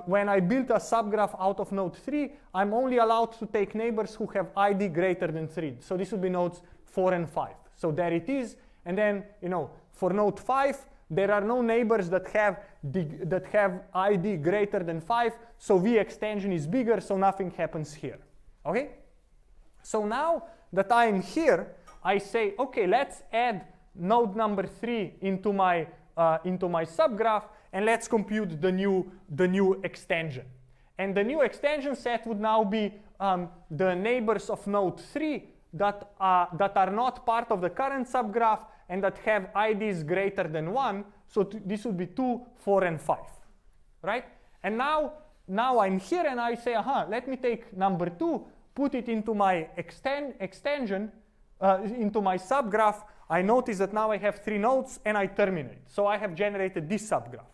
when I built a subgraph out of node 3, I'm only allowed to take neighbors who have ID greater than 3. So this would be nodes 4 and 5. So there it is. And then, for node 5, there are no neighbors that have ID greater than 5. So V extension is bigger, so nothing happens here. Okay? So now that I'm here, I say, okay, let's add node number 3 into my subgraph, and let's compute the new extension. And the new extension set would now be the neighbors of node 3 that are not part of the current subgraph and that have IDs greater than 1. So this would be 2, 4, and 5, right? And now I'm here and I say, let me take number 2, put it into my extension, into my subgraph. I notice that now I have 3 nodes and I terminate. So I have generated this subgraph.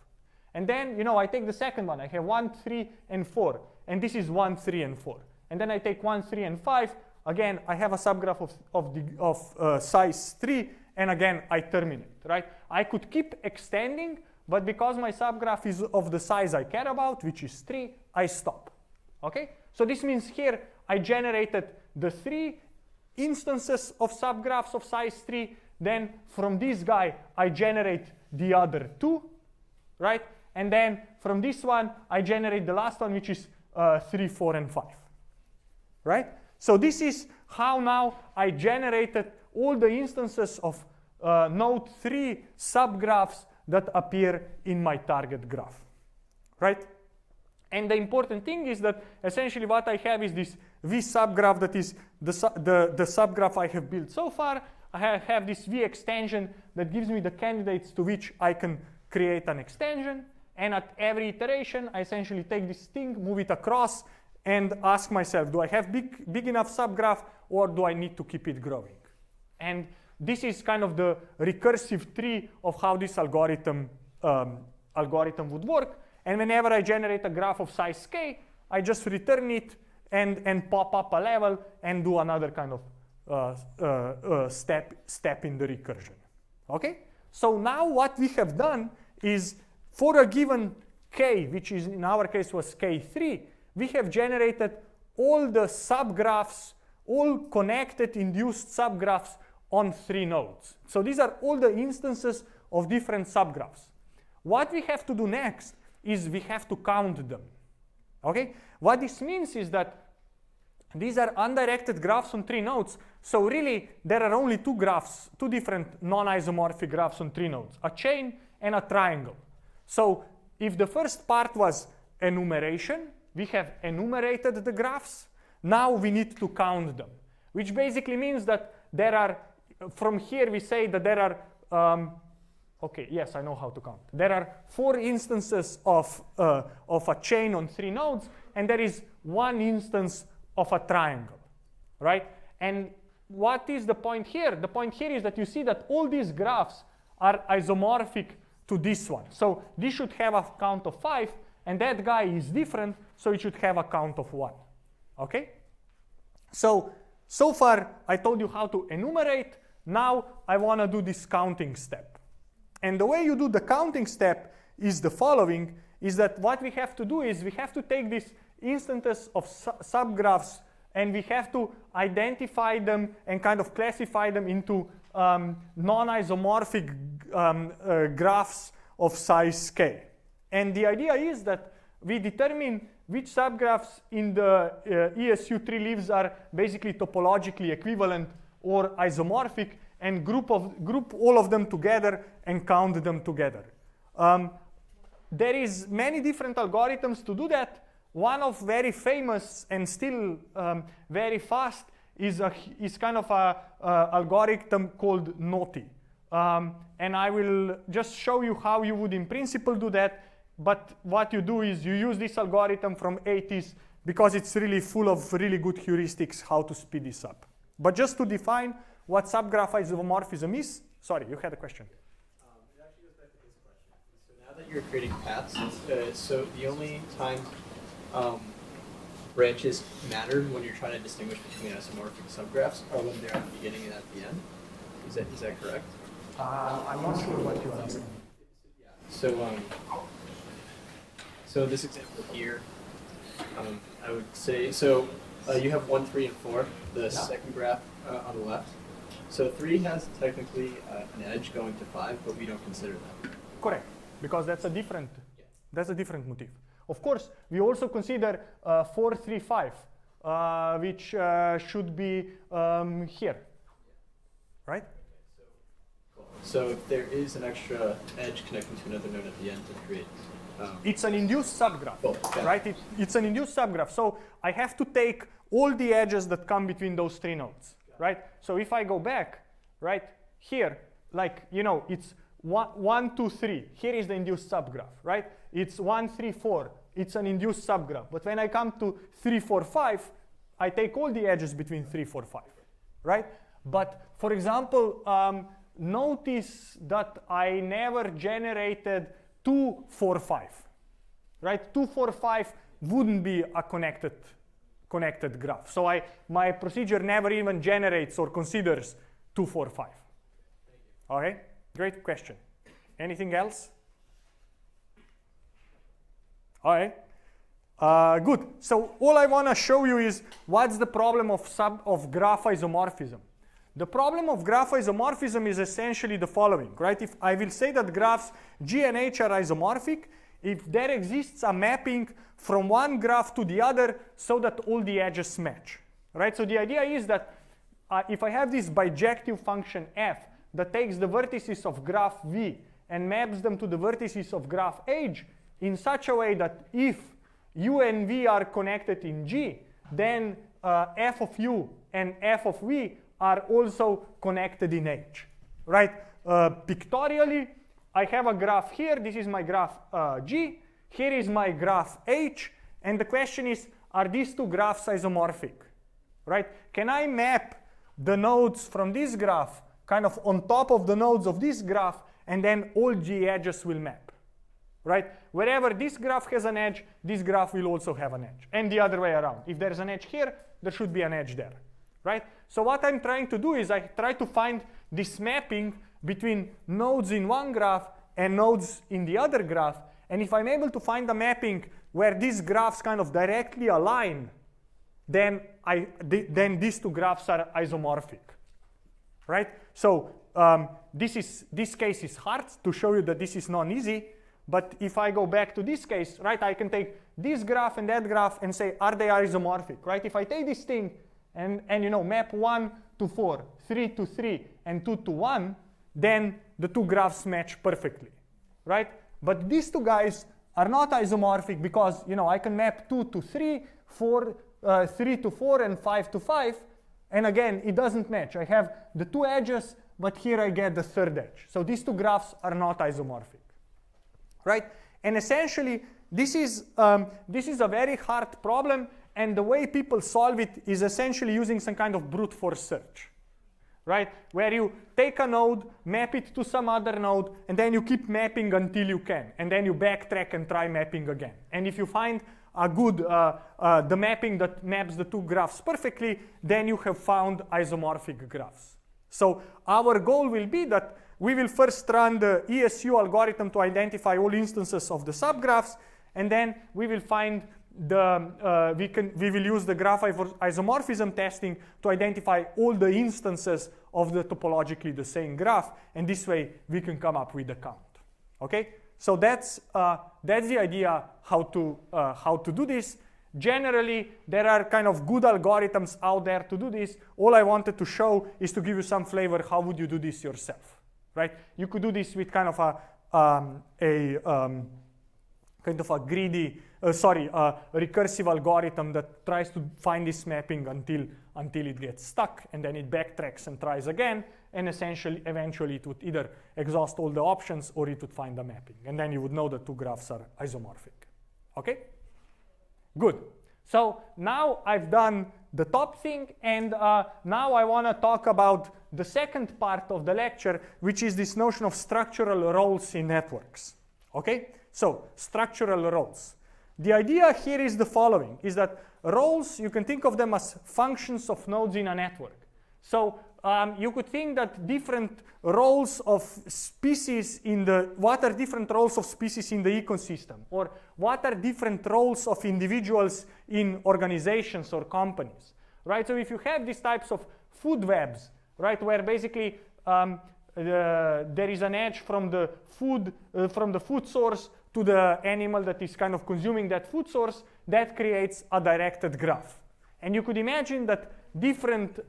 And then, I take the second one. I have 1, 3, and 4. And this is 1, 3, and 4. And then I take 1, 3, and 5. Again, I have a subgraph of size 3. And again, I terminate, right? I could keep extending, but because my subgraph is of the size I care about, which is 3, I stop. Okay? So this means here I generated the 3 instances of subgraphs of size 3. Then from this guy, I generate the other 2, right? And then from this one, I generate the last one, which is 3, 4, and 5, right? So this is how now I generated all the instances of node 3 subgraphs that appear in my target graph, right? And the important thing is that essentially what I have is this V subgraph that is the subgraph I have built so far. I have this V extension that gives me the candidates to which I can create an extension. And at every iteration, I essentially take this thing, move it across, and ask myself, do I have big enough subgraph, or do I need to keep it growing? And this is kind of the recursive tree of how this algorithm would work. And whenever I generate a graph of size k, I just return it and pop up a level and do another kind of step in the recursion. Okay? So now what we have done is, for a given k, which is in our case was k3, we have generated all the subgraphs, all connected induced subgraphs on 3 nodes. So these are all the instances of different subgraphs. What we have to do next is we have to count them. Okay? What this means is that these are undirected graphs on 3 nodes. So really, there are only 2 graphs, 2 different non-isomorphic graphs on 3 nodes, a chain and a triangle. So if the first part was enumeration, we have enumerated the graphs. Now we need to count them, which basically means that there are, from here we say that there are, okay, yes, I know how to count. There are 4 instances of a chain on 3 nodes, and there is 1 instance of a triangle, right? And what is the point here? The point here is that you see that all these graphs are isomorphic to this one. So this should have a count of 5, and that guy is different, so it should have a count of 1. Okay? So far I told you how to enumerate. Now I want to do this counting step. And the way you do the counting step is the following, is that what we have to do is we have to take these instances of subgraphs and we have to identify them and kind of classify them into non-isomorphic graphs of size k. And the idea is that we determine which subgraphs in the ESU 3 leaves are basically topologically equivalent or isomorphic, and group all of them together and count them together. There is many different algorithms to do that. One of very famous and still very fast is kind of a algorithm called NOTI. And I will just show you how you would in principle do that. But what you do is you use this algorithm from 80s because it's really full of really good heuristics how to speed this up. But just to define what subgraph isomorphism is, sorry, you had a question. It actually goes back to this question. So now that you're creating paths, so the only time branches matter when you're trying to distinguish between isomorphic subgraphs are when they're at the beginning and at the end. Is that correct? I'm not sure what you're asking. Yeah. So this example here, I would say, so you have 1, 3, and 4, the second graph on the left. So 3 has technically an edge going to 5, but we don't consider that. Correct, because that's a different motif. Of course, we also consider 4, 3, 5, which should be here, right? So if there is an extra edge connecting to another node at the end to create... it's an induced subgraph, right? It's an induced subgraph. So I have to take all the edges that come between those 3 nodes, right? So if I go back, right, here, like, you know, it's 1, 2, 3. Here is the induced subgraph, right? It's 1, 3, 4. It's an induced subgraph. But when I come to 3, 4, 5, I take all the edges between 3, 4, 5, right? But for example, notice that I never generated 2, 4, 5, right? 2, 4, 5 wouldn't be a connected graph. So my procedure never even generates or considers 2, 4, 5. Okay, great question. Anything else? All right, good. So all I want to show you is what's the problem of graph isomorphism. The problem of graph isomorphism is essentially the following, right? If I will say that graphs G and H are isomorphic, if there exists a mapping from one graph to the other so that all the edges match, right? So the idea is that if I have this bijective function f that takes the vertices of graph V and maps them to the vertices of graph H in such a way that if u and v are connected in G, then f of u and f of v are also connected in H, right? Pictorially, I have a graph here. This is my graph G. Here is my graph H. And the question is, are these two graphs isomorphic, right? Can I map the nodes from this graph kind of on top of the nodes of this graph, and then all G edges will map, right? Wherever this graph has an edge, this graph will also have an edge, and the other way around. If there's an edge here, there should be an edge there, right? So what I'm trying to do is I try to find this mapping between nodes in one graph and nodes in the other graph, and if I'm able to find a mapping where these graphs kind of directly align, then these two graphs are isomorphic, right? So this case is hard to show you that this is non-easy, but if I go back to this case, right, I can take this graph and that graph and say, are they isomorphic, right? If I take this thing and you know, map 1 to 4, 3 to 3, and 2 to 1, then the two graphs match perfectly, right? But these two guys are not isomorphic because, you know, I can map 2 to 3, 3 to 4, and 5 to 5, and again, it doesn't match. I have the two edges, but here I get the third edge. So these two graphs are not isomorphic, right? And essentially, this is a very hard problem, and the way people solve it is essentially using some kind of brute force search, right? Where you take a node, map it to some other node, and then you keep mapping until you can, and then you backtrack and try mapping again. And if you find a good, the mapping that maps the two graphs perfectly, then you have found isomorphic graphs. So our goal will be that we will first run the ESU algorithm to identify all instances of the subgraphs, and then we will find we will use the graph isomorphism testing to identify all the instances of the topologically the same graph, and this way we can come up with a count. Okay, so that's the idea how to do this. Generally, there are kind of good algorithms out there to do this. All I wanted to show is to give you some flavor. How would you do this yourself, right? You could do this with kind of a greedy, recursive algorithm that tries to find this mapping until it gets stuck, and then it backtracks and tries again, and eventually it would either exhaust all the options or it would find the mapping, and then you would know the two graphs are isomorphic. Okay? Good. So now I've done the top thing, and now I want to talk about the second part of the lecture, which is this notion of structural roles in networks. Okay? So, structural roles. The idea here is the following, is that roles, you can think of them as functions of nodes in a network. So, you could think that different roles of species what are different roles of species in the ecosystem? Or what are different roles of individuals in organizations or companies, right? So if you have these types of food webs, right, where basically there is an edge from the food source to the animal that is kind of consuming that food source, that creates a directed graph. And you could imagine that different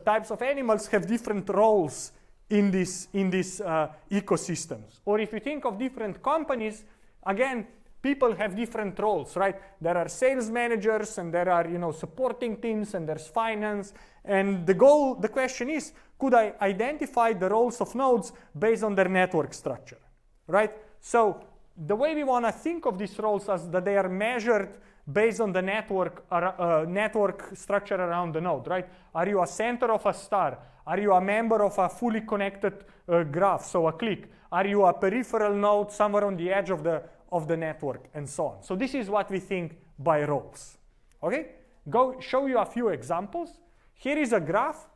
types of animals have different roles in these ecosystems. Or if you think of different companies, again, people have different roles, right? There are sales managers, and there are, you know, supporting teams, and there's finance. And the question is, could I identify the roles of nodes based on their network structure, right? So the way we want to think of these roles is that they are measured based on the network structure around the node, right? Are you a center of a star? Are you a member of a fully connected graph, so a clique? Are you a peripheral node somewhere on the edge of the network, and so on? So this is what we think by roles. Okay? Go show you a few examples. Here is a graph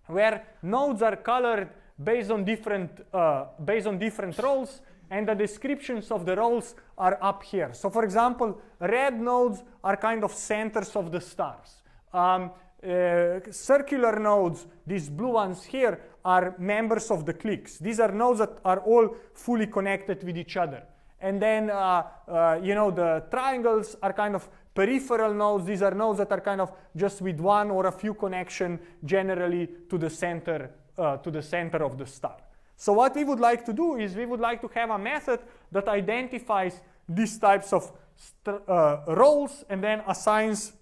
where nodes are colored based on different roles, and the descriptions of the roles are up here. So for example, red nodes are kind of centers of the stars. Circular nodes, these blue ones here, are members of the cliques. These are nodes that are all fully connected with each other. And then, you know, the triangles are kind of peripheral nodes. These are nodes that are kind of just with one or a few connection generally to the center of the star. So what we would like to do is we would like to have a method that identifies these types of roles and then assigns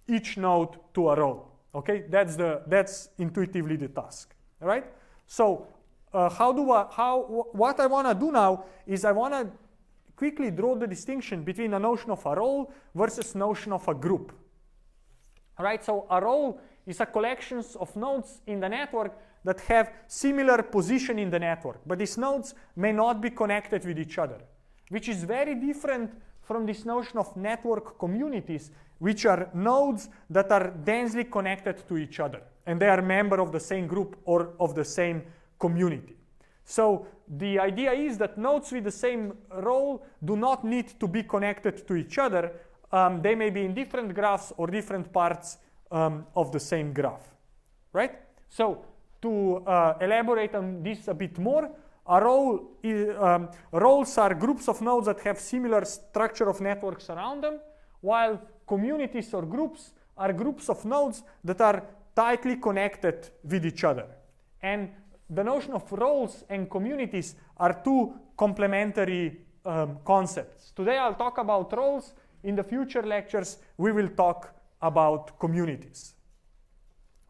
each node to a role. Okay, that's intuitively the task. All right. So what I want to do now is I want to quickly draw the distinction between a notion of a role versus notion of a group. All right. So a role is a collection of nodes in the network that have similar position in the network, but these nodes may not be connected with each other, which is very different from this notion of network communities, which are nodes that are densely connected to each other, and they are members of the same group or of the same community. So the idea is that nodes with the same role do not need to be connected to each other. They may be in different graphs or different parts of the same graph, right? So to elaborate on this a bit more, roles are groups of nodes that have similar structure of networks around them, while communities or groups are groups of nodes that are tightly connected with each other. And the notion of roles and communities are two complementary concepts. Today I'll talk about roles. In the future lectures, we will talk about communities.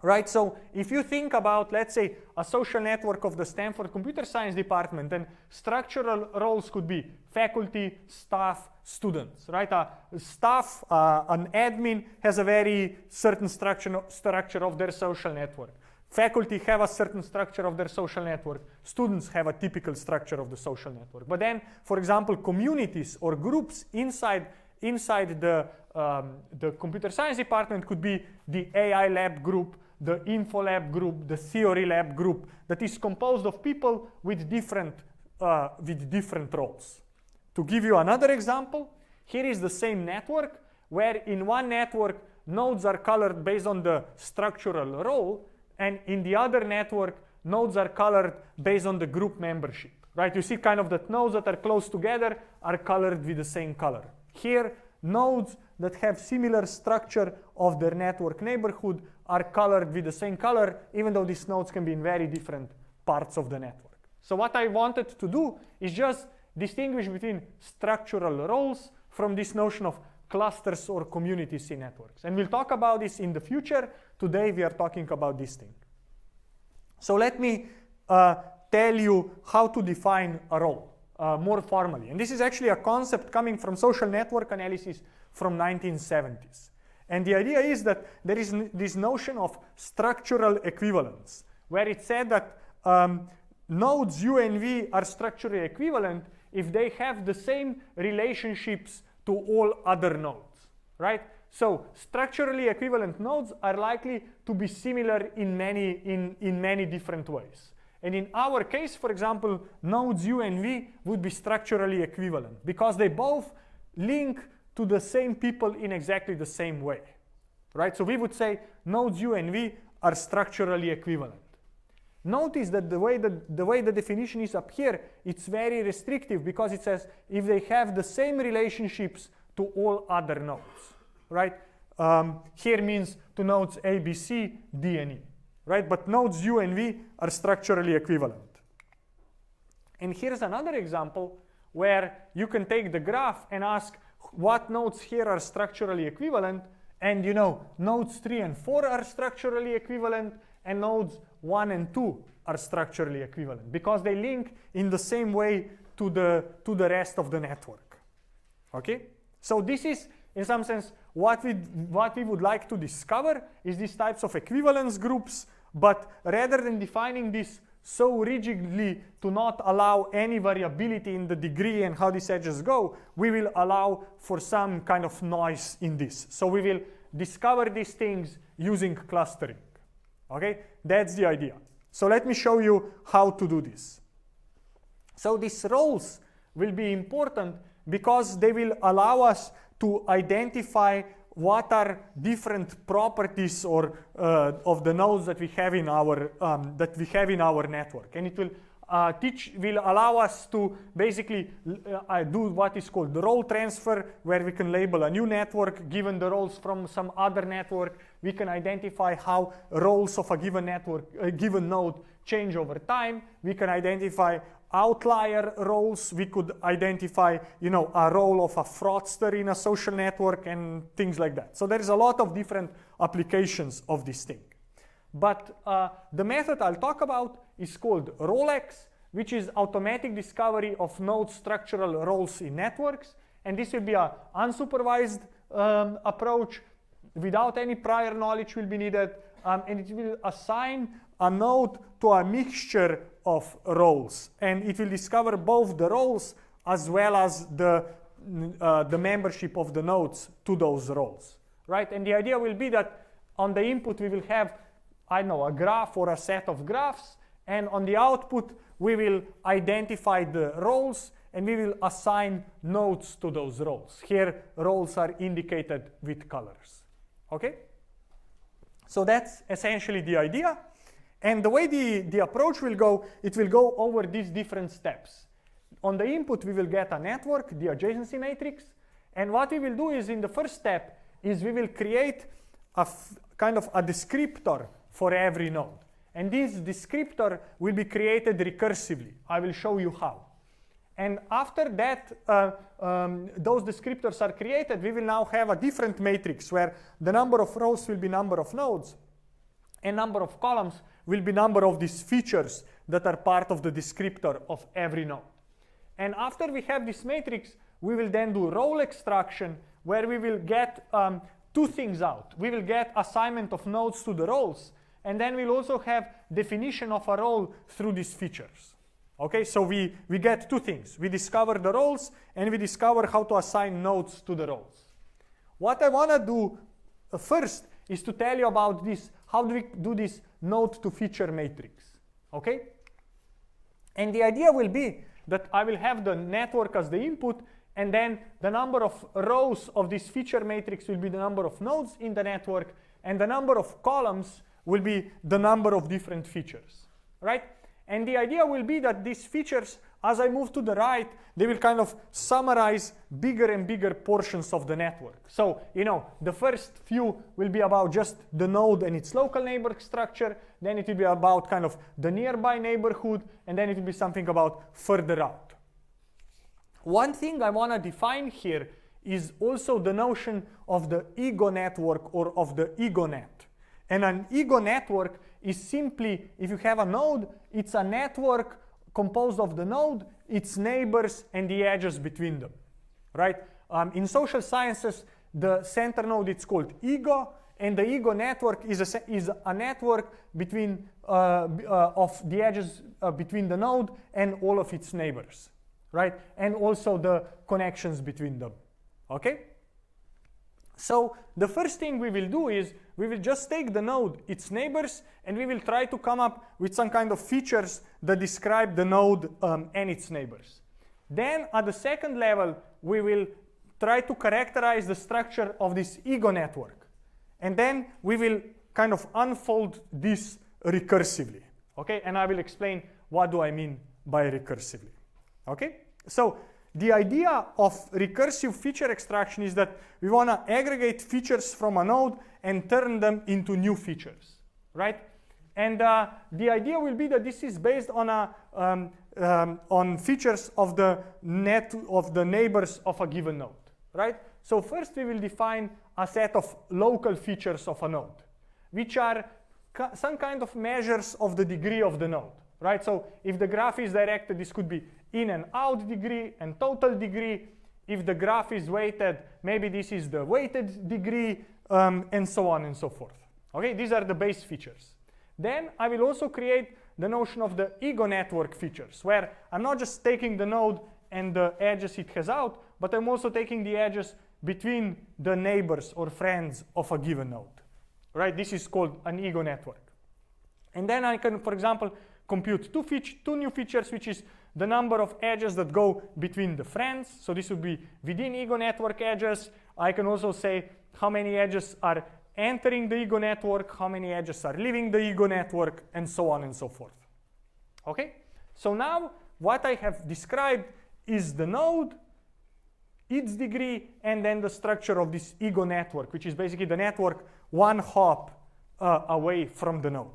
Right, so if you think about, let's say, a social network of the Stanford Computer Science Department, then structural roles could be faculty, staff, students, right? Staff, an admin has a very certain structure of their social network. Faculty have a certain structure of their social network. Students have a typical structure of the social network. But then, for example, communities or groups inside the computer science department could be the AI lab group, the info lab group, the theory lab group that is composed of people with different roles. To give you another example, here is the same network where in one network nodes are colored based on the structural role, and in the other network nodes are colored based on the group membership. Right? You see kind of that nodes that are close together are colored with the same color. Here, nodes that have similar structure of their network neighborhood are colored with the same color, even though these nodes can be in very different parts of the network. So what I wanted to do is just distinguish between structural roles from this notion of clusters or communities in networks. And we'll talk about this in the future. Today we are talking about this thing. So let me tell you how to define a role more formally. And this is actually a concept coming from social network analysis from 1970s. And the idea is that there is this notion of structural equivalence, where it said that nodes U and V are structurally equivalent if they have the same relationships to all other nodes, right? So structurally equivalent nodes are likely to be similar in many different ways. And in our case, for example, nodes U and V would be structurally equivalent because they both link to the same people in exactly the same way, right? So we would say nodes U and V are structurally equivalent. Notice that the way the definition is up here, it's very restrictive because it says if they have the same relationships to all other nodes, right? Here means to nodes A, B, C, D, and E, right? But nodes U and V are structurally equivalent. And here's another example where you can take the graph and ask what nodes here are structurally equivalent, and you know nodes 3 and 4 are structurally equivalent, and nodes 1 and 2 are structurally equivalent because they link in the same way to the rest of the network. Okay? So this is, in some sense, what we would like to discover is these types of equivalence groups, but rather than defining this so rigidly to not allow any variability in the degree and how these edges go, we will allow for some kind of noise in this. So we will discover these things using clustering. Okay, that's the idea. So let me show you how to do this. So these roles will be important because they will allow us to identify what are different properties or of the nodes that we have in our network, and it will will allow us to basically do what is called the role transfer, where we can label a new network given the roles from some other network. We can identify how roles of a given network, a given node change over time. We can identify outlier roles. We could identify, a role of a fraudster in a social network and things like that. So there is a lot of different applications of this thing. But the method I'll talk about is called RoleX, which is automatic discovery of node structural roles in networks. And this will be an unsupervised approach without any prior knowledge will be needed. And it will assign a node to a mixture of roles. And it will discover both the roles as well as the membership of the nodes to those roles, right? And the idea will be that on the input we will have, I don't know, a graph or a set of graphs. And on the output, we will identify the roles and we will assign nodes to those roles. Here, roles are indicated with colors. Okay? So that's essentially the idea. And the way the approach will go, it will go over these different steps. On the input, we will get a network, the adjacency matrix. And what we will do is, in the first step, is we will create kind of a descriptor for every node. And this descriptor will be created recursively. I will show you how. And after that, those descriptors are created, we will now have a different matrix where the number of rows will be number of nodes and number of columns will be number of these features that are part of the descriptor of every node. And after we have this matrix, we will then do role extraction where we will get two things out. We will get assignment of nodes to the roles, and then we'll also have definition of a role through these features. Okay, so we get two things. We discover the roles and we discover how to assign nodes to the roles. What I want to do first is to tell you about this. How do we do this node to feature matrix? Okay? And the idea will be that I will have the network as the input, and then the number of rows of this feature matrix will be the number of nodes in the network, and the number of columns will be the number of different features, right? And the idea will be that these features, as I move to the right, they will kind of summarize bigger and bigger portions of the network. So, the first few will be about just the node and its local neighbor structure. Then it will be about kind of the nearby neighborhood. And then it will be something about further out. One thing I want to define here is also the notion of the ego network or of the ego net. And an ego network is simply, if you have a node, it's a network composed of the node, its neighbors, and the edges between them, right? In social sciences, the center node is called ego, and the ego network is a network between of the edges between the node and all of its neighbors, right? And also the connections between them, okay? So the first thing we will do is we will just take the node, its neighbors, and we will try to come up with some kind of features that describe the node and its neighbors. Then at the second level, we will try to characterize the structure of this ego network. And then we will kind of unfold this recursively. Okay, and I will explain what do I mean by recursively. Okay, so the idea of recursive feature extraction is that we want to aggregate features from a node and turn them into new features, right? And the idea will be that this is based on on features of the neighbors of a given node, right? So first we will define a set of local features of a node, which are some kind of measures of the degree of the node, right? So if the graph is directed, this could be in and out degree and total degree. If the graph is weighted, maybe this is the weighted degree, and so on and so forth. Okay, these are the base features. Then I will also create the notion of the ego network features, where I'm not just taking the node and the edges it has out, but I'm also taking the edges between the neighbors or friends of a given node, right? This is called an ego network. And then I can, for example, compute two new features, which is the number of edges that go between the friends. So this would be within ego network edges. I can also say how many edges are entering the ego network, how many edges are leaving the ego network, and so on and so forth. Okay? So now what I have described is the node, its degree, and then the structure of this ego network, which is basically the network one hop away from the node.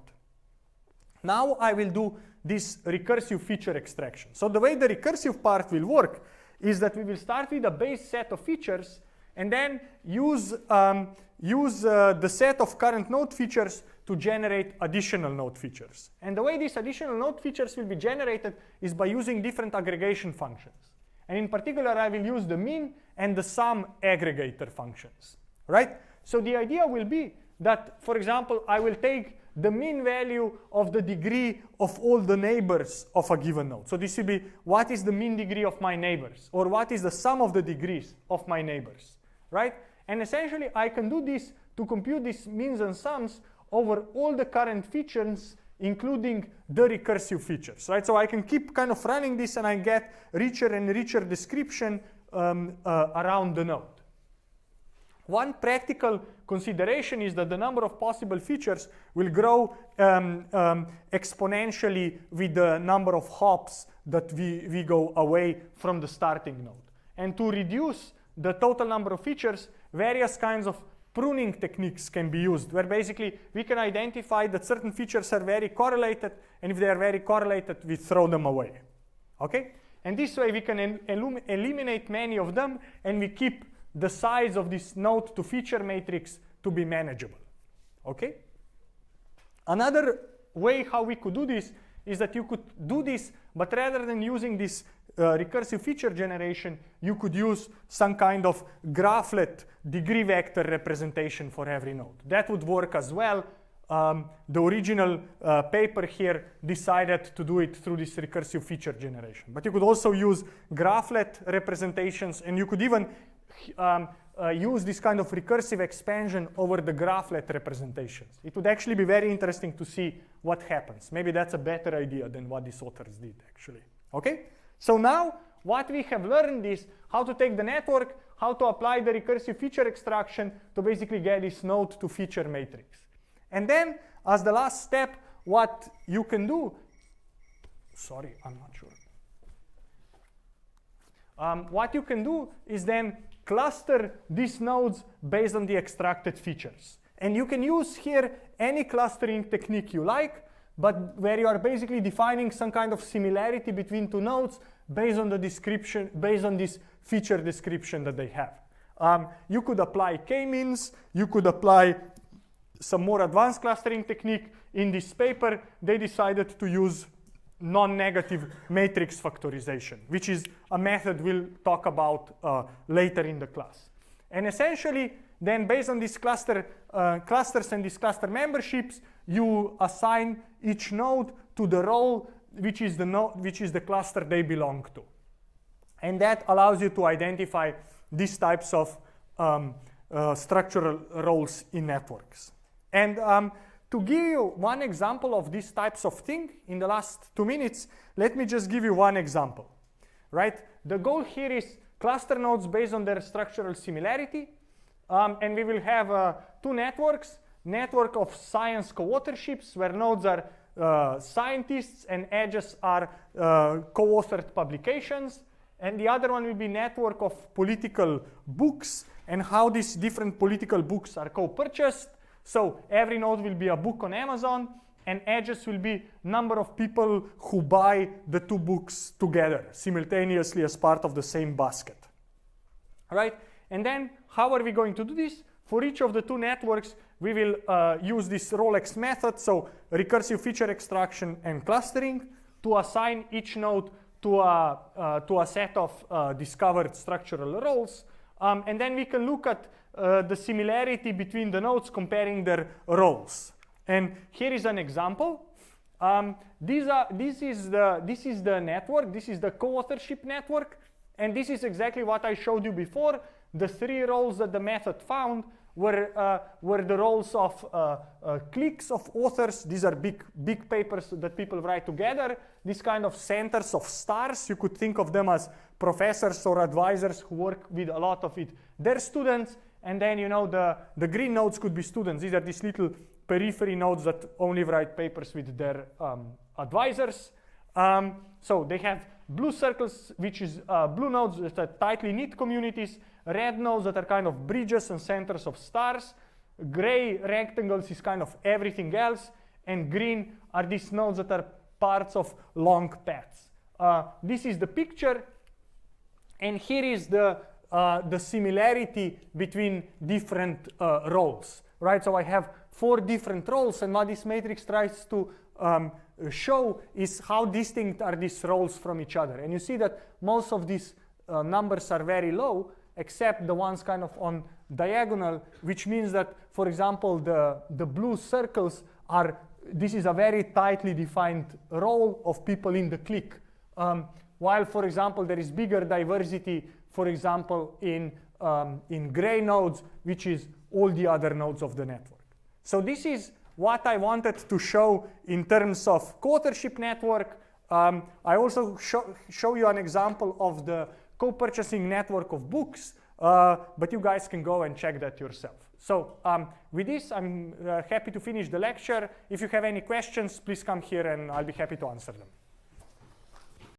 Now I will do this recursive feature extraction. So the way the recursive part will work is that we will start with a base set of features and then use the set of current node features to generate additional node features. And the way these additional node features will be generated is by using different aggregation functions. And in particular, I will use the min and the sum aggregator functions, right? So the idea will be that, for example, I will take the mean value of the degree of all the neighbors of a given node. So this will be what is the mean degree of my neighbors, or what is the sum of the degrees of my neighbors, right? And essentially, I can do this to compute these means and sums over all the current features, including the recursive features, right? So I can keep kind of running this and I get richer and richer description around the node. One practical consideration is that the number of possible features will grow exponentially with the number of hops that we go away from the starting node. And to reduce the total number of features, various kinds of pruning techniques can be used, where basically we can identify that certain features are very correlated, and if they are very correlated, we throw them away. Okay? And this way we can eliminate many of them, and we keep the size of this node to feature matrix to be manageable. Okay? Another way how we could do this is that you could do this, but rather than using this recursive feature generation, you could use some kind of graphlet degree vector representation for every node. That would work as well. The original paper here decided to do it through this recursive feature generation. But you could also use graphlet representations, and you could even use this kind of recursive expansion over the graphlet representations. It would actually be very interesting to see what happens. Maybe that's a better idea than what these authors did, actually. Okay? So now what we have learned is how to take the network, how to apply the recursive feature extraction to basically get this node to feature matrix. And then as the last step, what you can do, sorry, I'm not sure. What you can do is then cluster these nodes based on the extracted features. And you can use here any clustering technique you like, but where you are basically defining some kind of similarity between two nodes based on the description, based on this feature description that they have. You could apply k-means, you could apply some more advanced clustering technique. In this paper, they decided to use non-negative matrix factorization, which is a method we'll talk about later in the class. And essentially, then based on these clusters and these cluster memberships, you assign each node to the role which is the cluster they belong to. And that allows you to identify these types of structural roles in networks. And to give you one example of these types of thing in the last 2 minutes, let me just give you one example, right? The goal here is cluster nodes based on their structural similarity. And we will have two networks, network of science co-authorships, where nodes are scientists and edges are co-authored publications. And the other one will be network of political books and how these different political books are co-purchased. So every node will be a book on Amazon, and edges will be number of people who buy the two books together simultaneously as part of the same basket. All right? And then how are we going to do this? For each of the two networks, we will use this Rolex method, so recursive feature extraction and clustering, to assign each node to a set of discovered structural roles. And then we can look at the similarity between the nodes comparing their roles. And here is an example. This is the network. This is the co-authorship network. And this is exactly what I showed you before. The three roles that the method found were the roles of cliques of authors. These are big papers that people write together. These kind of centers of stars, you could think of them as professors or advisors who work with a lot of their students. And then, you know, the green nodes could be students. These are these little periphery nodes that only write papers with their advisors. So they have blue circles, which is blue nodes that are tightly knit communities, red nodes that are kind of bridges and centers of stars, gray rectangles is kind of everything else, and green are these nodes that are parts of long paths. This is the picture, and here is the similarity between different roles, right? So I have 4 different roles, and what this matrix tries to show is how distinct are these roles from each other. And you see that most of these numbers are very low, except the ones kind of on diagonal, which means that, for example, the blue circles are, this is a very tightly defined role of people in the clique. While, for example, there is bigger diversity, for example, in gray nodes, which is all the other nodes of the network. So this is what I wanted to show in terms of co-authorship network. I also show you an example of the co-purchasing network of books, but you guys can go and check that yourself. So with this, I'm happy to finish the lecture. If you have any questions, please come here and I'll be happy to answer them.